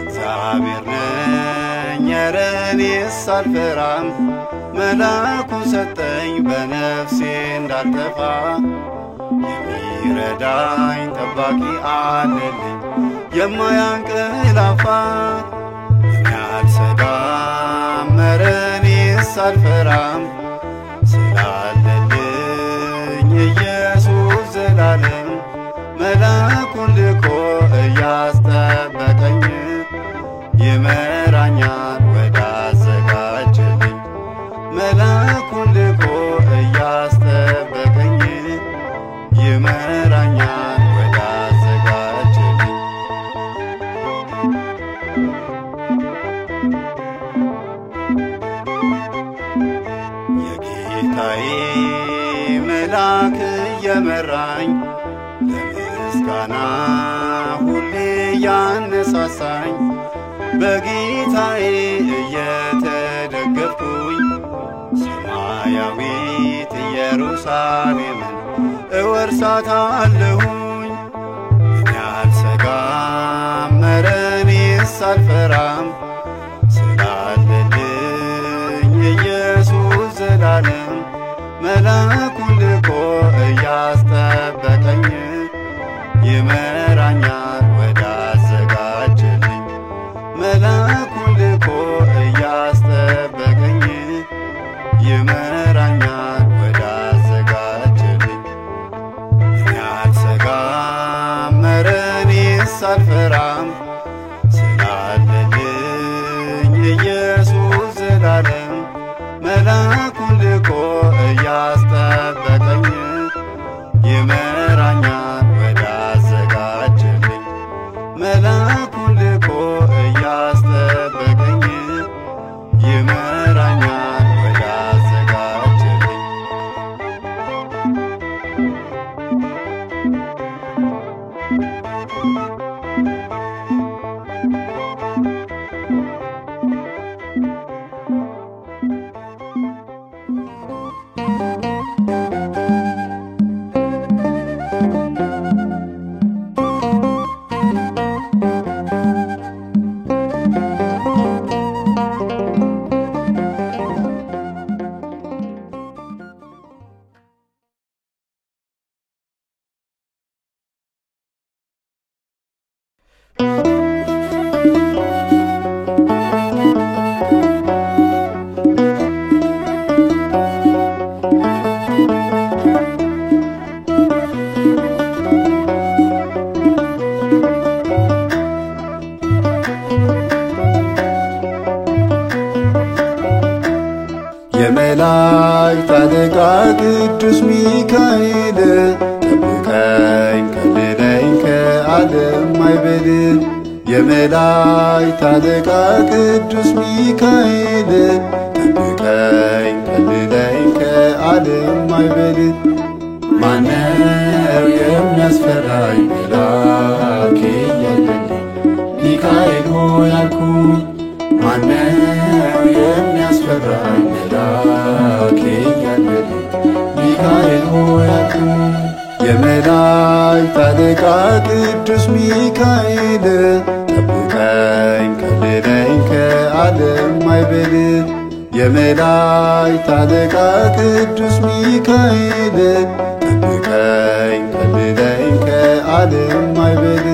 እግዚአብሔር ነኝ ኧረ እኔስ አልፈራም መላኩን ሰጠኝ በነፍሴ እንዳልጠፋ የሚረዳኝ ጠባቂ አለልኝ የማያንቀላፋ እኔ አልሰጋም ኧረ እኔስ አልፈራም ስላለልኝ ኢየሱስ ዘላለም መላኩን ልኮ እያስጠበቀኝ ይመራኛል ወዳዘጋጀልኝ መላኩን ልኮ እያስጠበቀኝ ይመራኛል ወዳዘጋጀልኝ የጌታዬ መልአክ እየመራኝ ለምስጋና ሁሌ ያነሳሳኝ በጌታዬ እየተደ ኢየሩሳሌምን እወርሳታለሁኝ። እኔ አልሰጋም ኧረ እኔስ አልፈራም ስላለልኝ ኢየሱስ ዘላለም መላኩን ልኮ እያስጠበቀኝ ይመራኛል ወዳዘጋጀልኝ መላኩን ልኮ እያስጠበቀኝ ይመራኛል ወዳዘጋጀልኝ። እኔ አልሰጋም ኧረ እኔስ አልፈራም ስላለልኝ ኢየሱስ ዘላለም መላኩን ልኮ እያስጠበቀኝ ይመራኛል ወዳዘጋጀልኝ መላኩን ልኮ እያስጠበቀኝ ይመራኛል ወዳዘጋጀልኝ። የመላእክት አለቃ ቅዱስ ሚካኤል ጠብቀኝ ከልለኝ ከዓለም ማዕበል። የመላእክት አለቃ ቅዱስ ሚካኤል ጠብቀኝ ከልለኝ ከዓለም ማዕበል። ማነው የሚያስፈራኝ መልአክ የለልኝ ሚካኤል ሆይ አልኩኝ። ማነው የሚያስፈራኝ መልአክ የለልኝ ሚካኤል ሆይ አልኩኝ። የመላእክት አለቃ ቅዱስ ሚካኤል ጠብቀኝ ከልለኝ ከዓለም ማዕበል። የመላእክት አለቃ ቅዱስ ሚካኤል ጠብቀኝ ከልለኝ ከዓለም ማዕበል።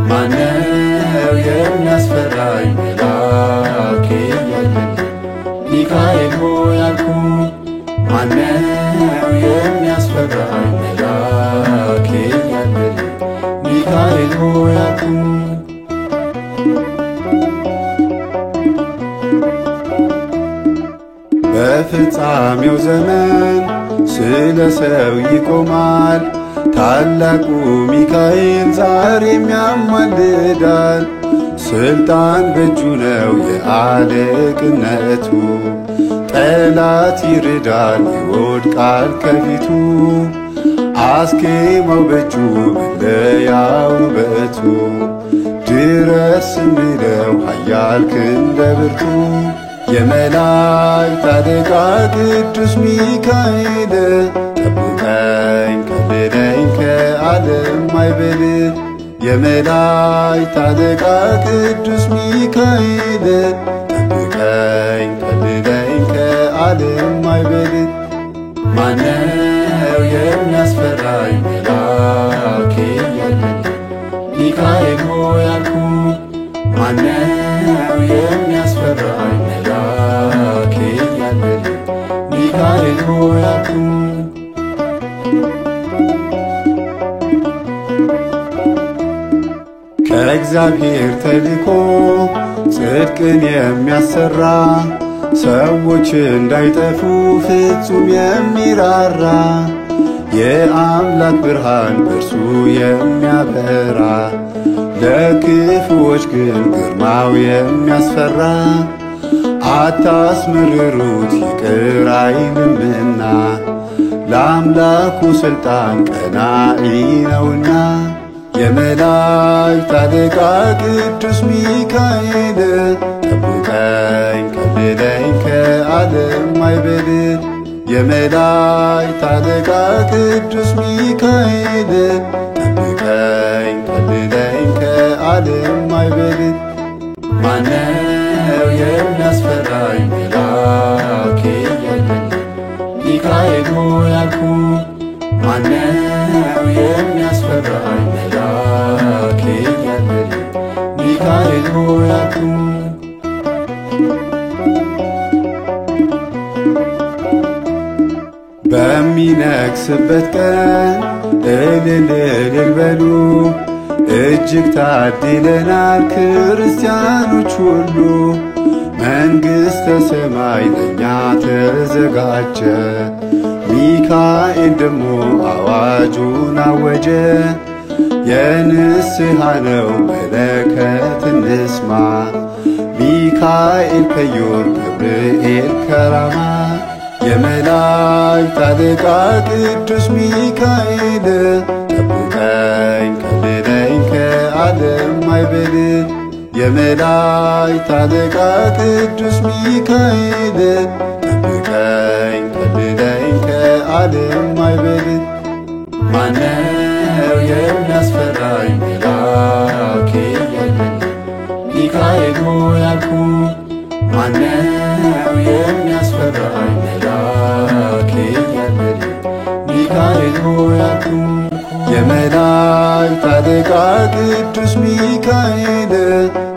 ማነው የሚያስፈራኝ መልአክ የለልኝ ሚካኤል ሆይ አልኩኝ። ማነው የሚያስፈራኝ መልአክ የለልኝ ሚካኤል ሆይ አልኩኝ። በፍጻሜው ዘመን ስለ ሰው ይቆማል ታላቁ ሚካኤል ዛሬም ያማልዳል። ስልጣን በእጁ ነው የአለቅነቱ ጠላት ይርዳል ይወድቃል ከፊቱ። አስኬማው በእጁ መለያው ውበቱ ድረስ ስንለው ኃያል ክንደ ብርቱ። የመላእክት አለቃ ቅዱስ ሚካኤል ጠብቀኝ ከልለኝ ከዓለም ማዕበል። የመላእክት አለቃ ቅዱስ ሚካኤል ጠብቀኝ ከልለኝ ከዓለም ማዕበል። ማነው የሚያስፈራኝ መልአክ የለልኝ ሚካኤል ሆይ አልኩኝ። ማነው የሚያስፈራኝ መልአክ የለልኝ ሚካኤል ሆይ አልኩኝ። ከእግዚአብሔር ተልኮ ጽድቅን የሚያሰራ ሰዎች እንዳይጠፉ ፍጹም የሚራራ የአምላክ ብርሃን በእርሱ የሚያበራ ለክፉዎች ግን ግርማው የሚያስፈራ አታስመርሩት ይቅር አይልምና ለአምላኩ ሥልጣን ቀናኢ ነውና። የመላእክት አለቃ ቅዱስ ሚካኤል ጠብቀኝ ከልለኝ ከዓለም ማዕበል። የመላእክት አለቃ ቅዱስ ሚካኤል ጠብቀኝ ከልለኝ ከዓለም ማዕበል። ማነው የሚያስፈራኝ መልአክ የለኝም ሚካኤል ሆይ አልኩኝ። ማነው የሚያስፈራኝ መልአክ የለኝም ሚካኤል ሆይ አልኩኝ። በሚነግስበት ቀን እልል እልል በሉ እጅግ ታድለናል ክርስቲያኖች ሁሉ። መንግሥተ ሰማይ ለእኛ ተዘጋጀ። ሚካኤል ደሞ አዋጁን አወጀ። የንስሐ ነው መለከት እንስማ። ሚካኤል ከዮር ገብርኤል ከራማ የመላእክት አለቃ ቅዱስ ሚካኤል ጠብቀኝ ከልለኝ ከዓለም ማዕበል። የመላእክት አለቃ ቅዱስ ሚካኤል ጠብቀኝ ከልለኝ ከዓለም ማዕበል። ማነው የሚያስፈራኝ መልአክ የለኝም ሚካኤል ሆይ አልኩኝ። ማነው የሚያስፈራኝ መልአክ የለኝም ሚካኤል ሆይ አልኩኝ። የመላእክት አለቃ ቅዱስ ሚካኤል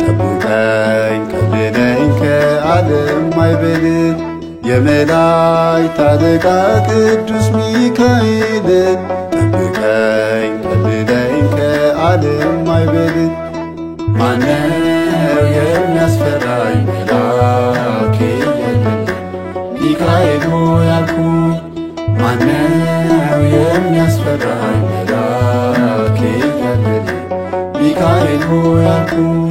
ጠብቀኝ ከልለኝ ከዓለም ማዕበል። የመላእክት አለቃ ቅዱስ ሚካኤል ጠብቀኝ ከልለኝ ከዓለም ማዕበል። ማነው የሚያስፈራኝ መልአክ የለኝም ሚካኤል ሆይ አልኩኝ። ማነው የሚያስፈራኝ መልአክ የለኝም ሚካኤል ሆይ አልኩኝ።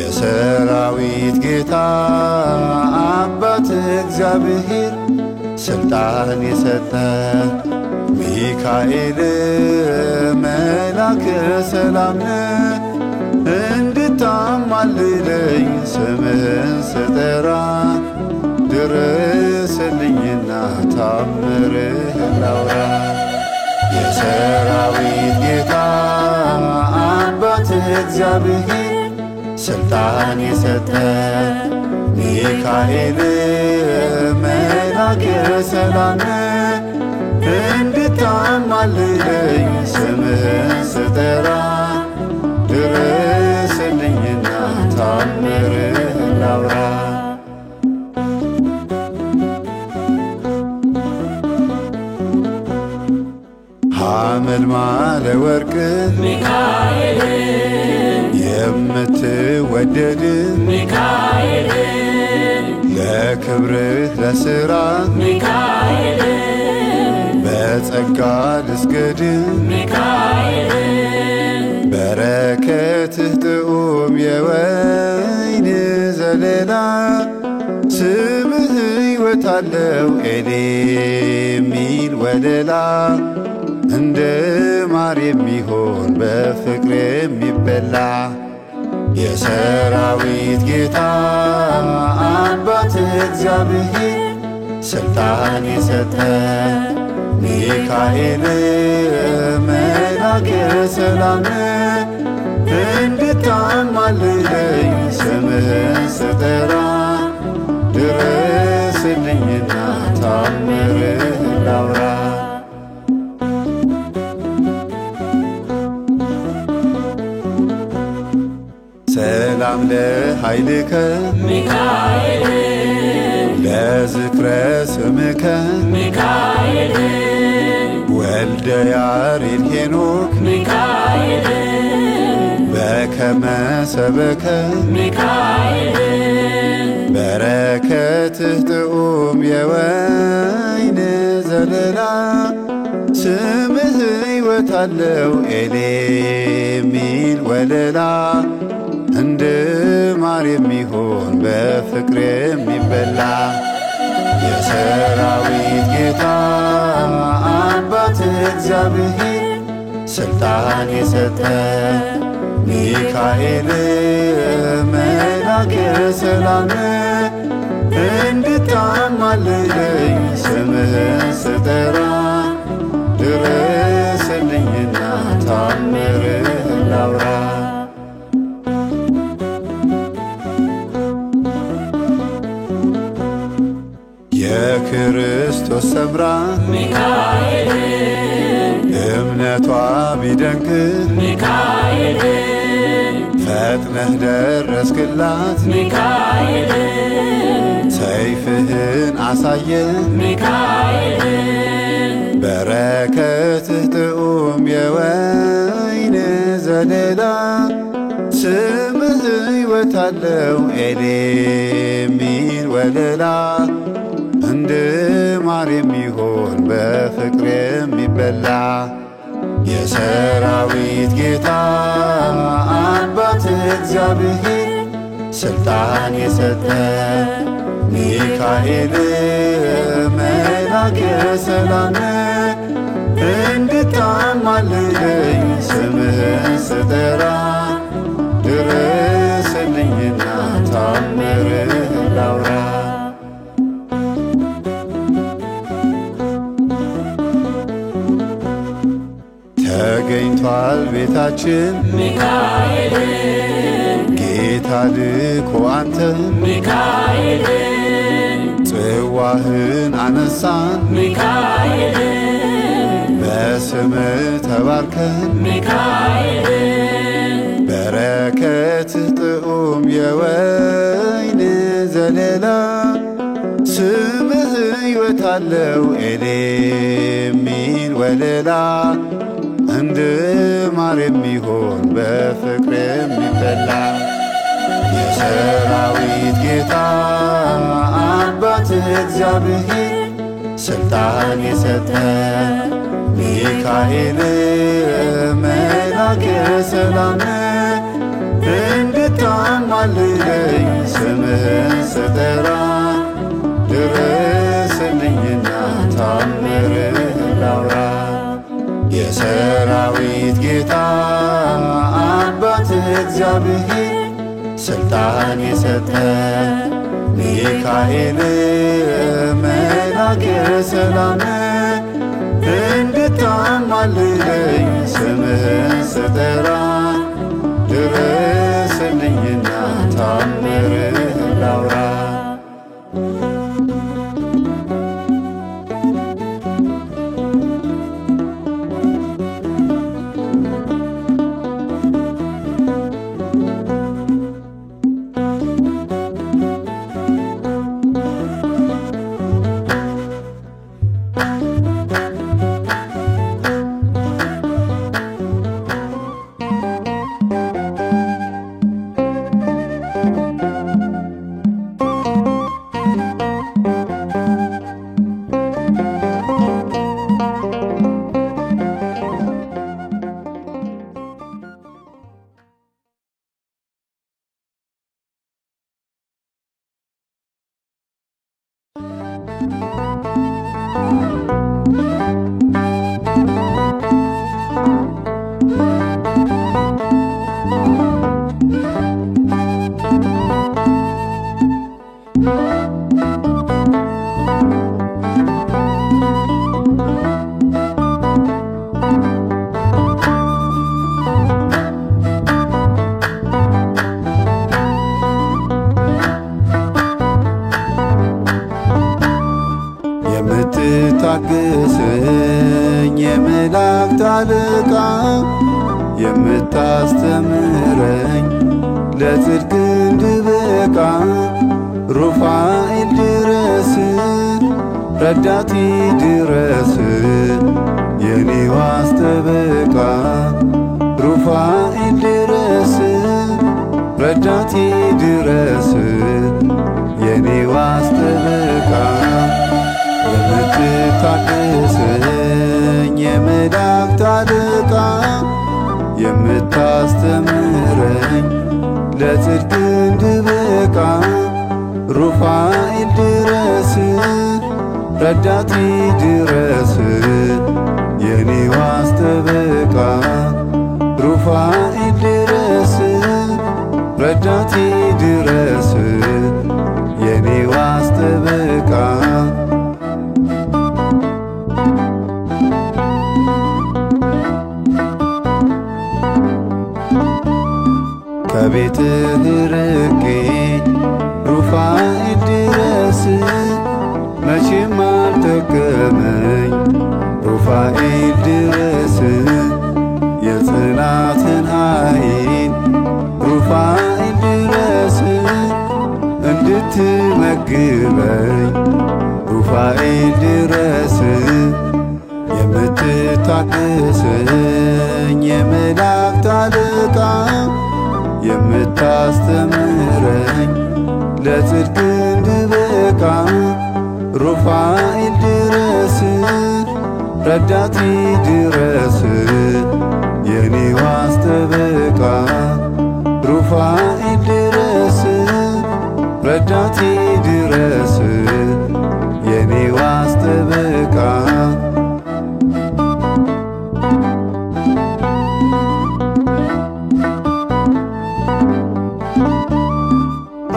የሰራዊት ጌታ አባት እግዚአብሔር ስልጣን የሰጠ ሚካኤል መላከ ሰላም እንድታማልደኝ ስምህን ስጠራ ድረስልኝና ታምርህን ላውራ። የሰራዊት ጌታ አባት እግዚአብሔር ስልጣን የሰጠ ሚካኤል መላከ ሰላም እንድታማልደኝ ስምህን ስጠራ ድረስልኝና ታምርህን ላውራ። ሐመልማለ ወርቅ ሚካኤል የምትወደድ ሚካኤል ለክብርህ ለሥራ ሚካኤል በጸጋ ልስገድ ሚካኤል በረከትህ ጥዑም የወይን ዘለላ ስምህ ሕይወት አለው ኤሊ የሚል ወለላ እንደ ማር የሚሆን በፍቅር የሚበላ የሰራዊት ጌታ አባት እግዚአብሔር ስልጣን የሰጠ ሚካኤል መላከ ሰላም እንድታማልደኝ ስምህን ስጠራ ድረስልኝና ታምርህን ላውራ። ሰላም ለኃይልከ ሚካኤል ለዝክረ ስምከ ሚካኤል ወልደ ያሬድ ሄኖክ ሚካኤል በከመ ሰበከ ሚካኤል በረከትህ ጥዑም የወይን ዘለላ ስምህ ሕይወት አለው ኤሌሚል ወለላ እንደ ማር የሚሆን በፍቅር የሚበላ የሰራዊት ጌታ አባት እግዚአብሔር ስልጣን የሰጠ ሚካኤል መላከ ሰላም እንድታማልደኝ ስምህን ስጠራ ድረስልኝና ታምርህን ላውራ። የክርስቶስ ሰምራ ሚካኤል እምነቷ ቢደንቅ ሚካኤል ፈጥነህ ደረስክላት ሚካኤል ሰይፍህን አሳየ ሚካኤል በረከትህ ጥዑም የወይን ዘለላ ስምህ ሕይወት አለው ኤሌሚል ወለላ እንደ ማር የሚሆን በፍቅር የሚበላ የሰራዊት ጌታ አባት እግዚአብሔር ስልጣን የሰጠ ሚካኤል መላከ ሰላም እንድታማልደኝ ስምህን ስጠራ ድረስልኝና ታምርህን ላውራ። ተገኝቷል ቤታችን ሚካኤል ጌታ ልኮ አንተ ሚካኤል ጽዋህን አነሳን ሚካኤል በስምህ ተባርከን ሚካኤል በረከትህ ጥዑም የወይን ዘለላ ስምህ ሕይወት አለው ኤሌሚል ወለላ እንደ ማር የሚሆን በፍቅር የሚበላ የሰራዊት ጌታ አባት እግዚአብሔር ስልጣን የሰጠ ሚካኤል መላከ ሰላም እንድታማልደኝ ስምህን ስጠራ ድረስልኝና ታምርህን ላውራ። የሰራዊት ጌታ አባት እግዚአብሔር ስልጣን የሰጠ ሚካኤል መላከ ሰላም እንድታማልደኝ ስምህን ስጠራ ድረስልኝና ታምርህን ላውራ። የምታስተምረኝ ለጽድቅ እንድበቃ ሩፋኤል ድረስ ረዳቴ ድረስ የኔ ዋስ ጠበቃ ሩፋኤል ድረስ ረዳቴ ድረስ የኔ ዋስ ጠበቃ የምትታደሰኝ የመላእክት አለቃ የምታስተምረኝ ለጽድቅ እንድበቃ ሩፋኤል ድረስ ረዳቴ ድረስ የኔ ዋስ ጠበቃ ሩፋኤል ድረስ ረዳቴ ድረስ የኔ ዋስ ጠበቃ ከቤትህ ርቄ ሩፋኤል ድረስ መቼም አልጠቀመኝ ሩፋኤል ድረስ የጽናትን ኃይል ሩፋኤል ድረስ እንድትመግበኝ ሩፋኤል ድረስ የምትታደሰኝ የመላእክት አለቃ የምታስተምረኝ ለጽድቅ እንድበቃ ሩፋኤል ድረስ ረዳቴ ድረስ የኔ ዋስ ጠበቃ ሩፋኤል ድረስ ረዳቴ ድረስ የኔ ዋስ ጠበቃ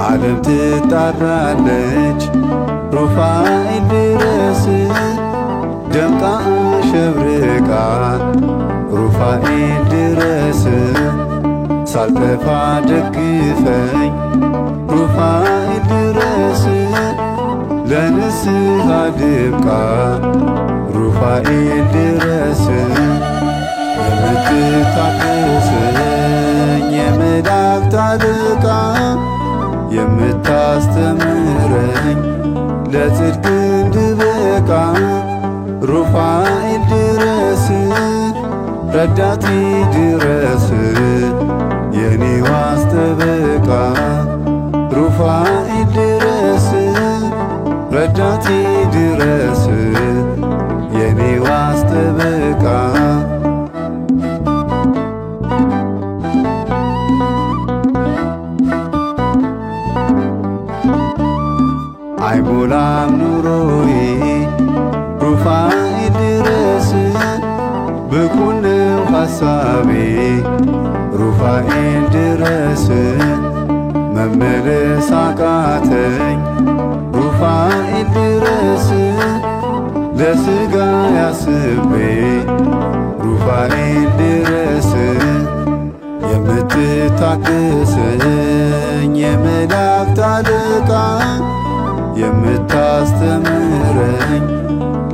ዓለም ትጣራለች ሩፋኤል ድረስ ደምቃ አሸብርቃ ሩፋኤል ድረስ ሳልጠፋ ደግፈኝ ሩፋኤል ድረስ ለንስሐ ልብቃ ሩፋኤል ድረስ የምትታደሰኝ የመላእክት አለቃ የምታስተምረኝ ለጽድቅ እንድበቃ ሩፋኤል ድረስ ረዳቴ ድረስ የኔ ዋስ ጠበቃ ሩፋኤል ድረስ ረዳቴ ድረስ የኔ ዋስ ጠበቃ አይሞላም ኑሮዬ ሩፋኤል ድረስ ብቁ ነው ሐሳቤ ሩፋኤል ድረስ መመለስ አቃተኝ ሩፋኤል ድረስ ለሥጋ ያስቤ ሩፋኤል ድረስ የምትታደሰኝ የመላእክት አለቃ የምታስተምረኝ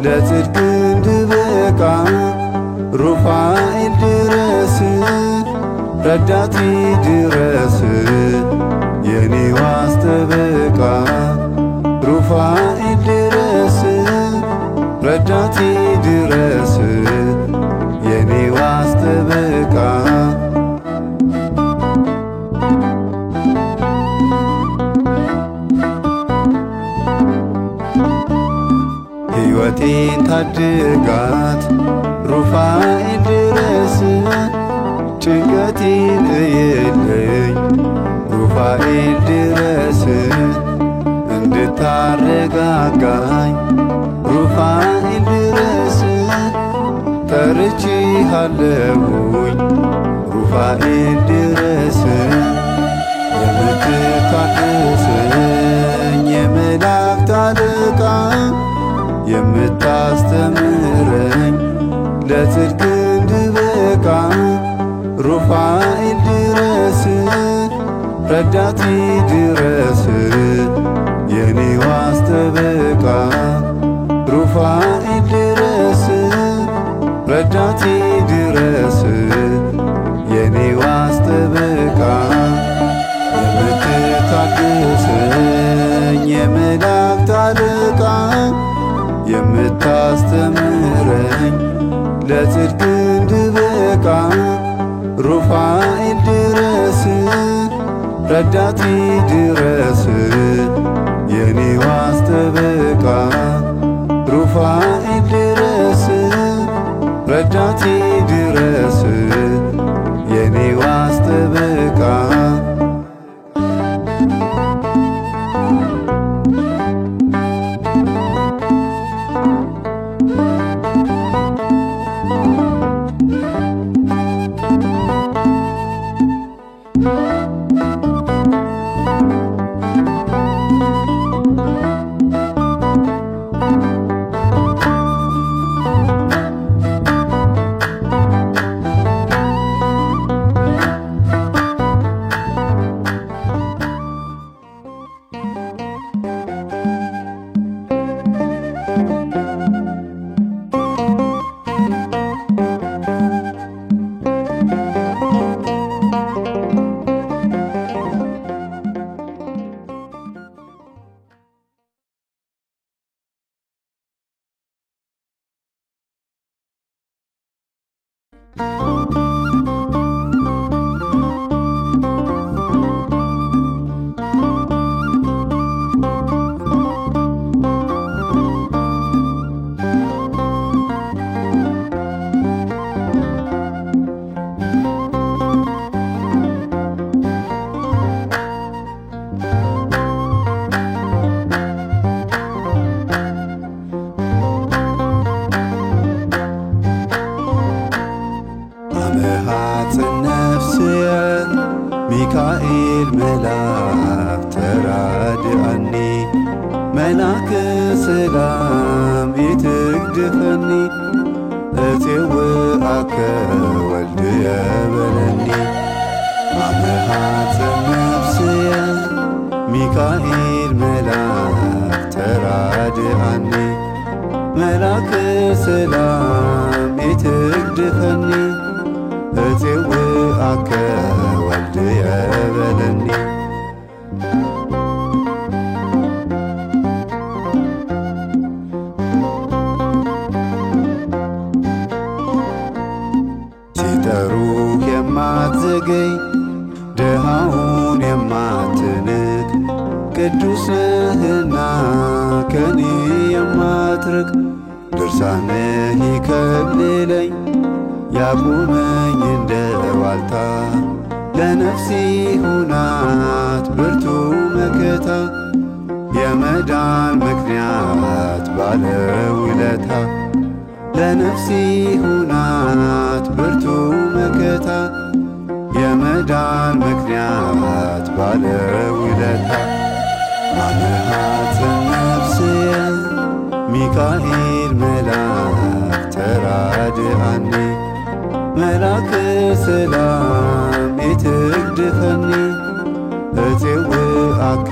ለጽድቅ እንድበቃ ሩፋኤል ድረስ ረዳቴ ድረስ የኔ ዋስ ጠበቃ ሩፋኤል ድረስ ረዳቴ ድረስ የኔ ዋስ ጠበቃ ሕይወቴን ታድጋት ሩፋኤል ድረስ ጭንቀቴን እይልኝ ሩፋኤል ድረስ እንድታረጋጋኝ ሩፋኤል ድረስ ጠርቼሃለሁኝ ሩፋኤል ድረስ የምትታደሰኝ የመላእክት አለቃ የምታስተምረኝ ለጽድቅ እንድበቃ ሩፋኤል ድረስ ረዳቴ ድረስ የኔ ዋስ ጠበቃ ሩፋኤል ድረስ ረዳቴ ድረስ የኔ ዋስ ለጽድቅ እንድበቃ ሩፋኤል ድረስ ረዳቴ ድረስ የኔ ዋስ ጠበቃ ሩፋኤል ድረስ ረዳቴ ድረስ የኔ ዋስ ጠበቃ ሚካኤል መልአክ ተራድአኒ መላከ ሰላም ይትግድፈኒ እፄውአከ ወልድየ በለኒ አመሃፀ ነፍስየ ሚካኤል መልአክ ተራድአኒ መላከ ሰላም ይትግድፈኒ እፄውአከ ወልድየ በለኒ ሲጠሩህ የማትዘገይ ድሃውን የማትንቅ ቅዱስ ነህና ከኔ የማትርቅ ድርሳንህ ይከልለኝ ያቁመኝ እንደ ዋልታ ለነፍሴ ሁናት ብርቱ መከታ የመዳን ምክንያት ባለውለታ ለነፍሴ ሁናት ብርቱ መከታ የመዳን ምክንያት ባለውለታ አመሃፀ ነፍስየ ሚካኤል መልአክ ተራድአኒ መላከ ሰላም ይትግድፈኒ እፄውአከ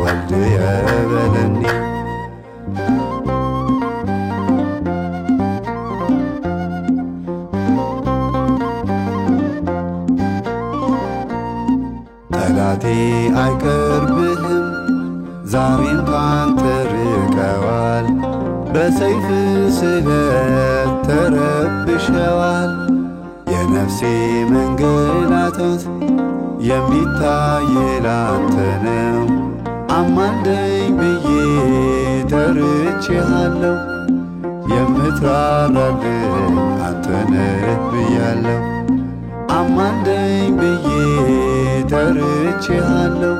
ወልድየ በለኒ ጠላቴ አይቀርብህም ዛሬም ካንተ ርቀዋል በሰይፍ ስለት ተረብሸዋል የነፍሴ መንገላታት የሚታይ ላንተ ነው አማልደኝ ብዬ ጠርቼሃለሁ የምትራራልኝ አንተ ነህ ብያለሁ አማልደኝ ብዬ ጠርቼሃለሁ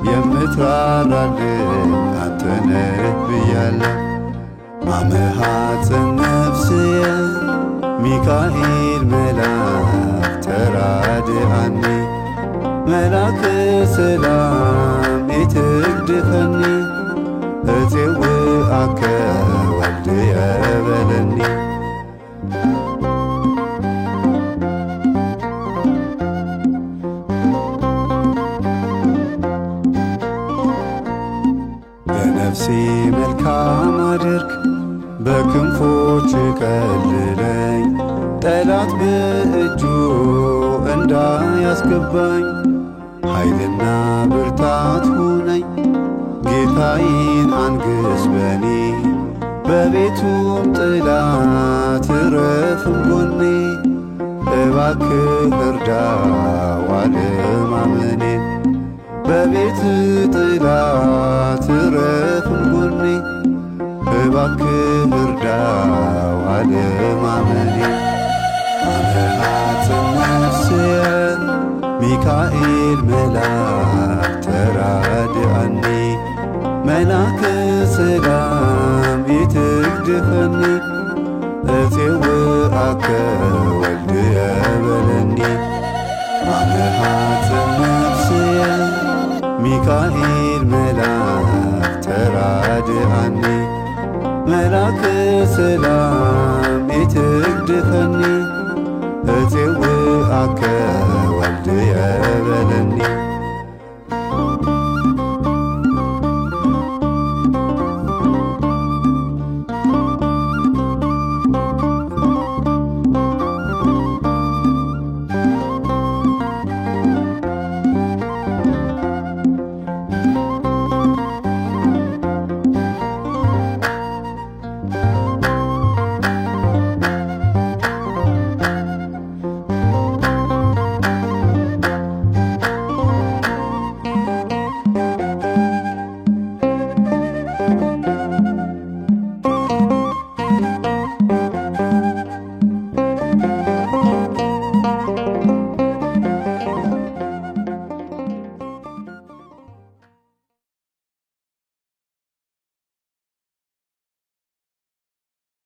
የምትራራልኝ አንተ ነህ ብያለሁ አመሃፀ ነፍስየ ሚካኤል መልአክ ተራድአኒ መላከ ሰላም ይትግድፈኒ እፄውአከ ወልድየ በለኒ ለነፍሴ መልካም አድርግ በክንፎች ከልለኝ ጠላት በእጁ እንዳያስገባኝ ኃይልና ብርታት ሁነኝ ጌታዬን አንግስ በኔ በቤቱም ጥላ ትረፍም ጎኔ እባክህ እርዳው አለማመኔን በቤት ጥላ ትረፍም ጎኔ እባክህ እርዳው አለማመኔን አምረሃትን ነፍስየ ሚካኤል መልአክ ተራድአኒ መላከ ሰላም ይትግድፈኒ እፄውአከ ወልድየ በለኒ አምረሃትን ነፍስየ ሚካኤል መልአክ ተራድአኒ መላከ ሰላም ይትግድፈኒ እፄውአከ ወልድየ በለኒ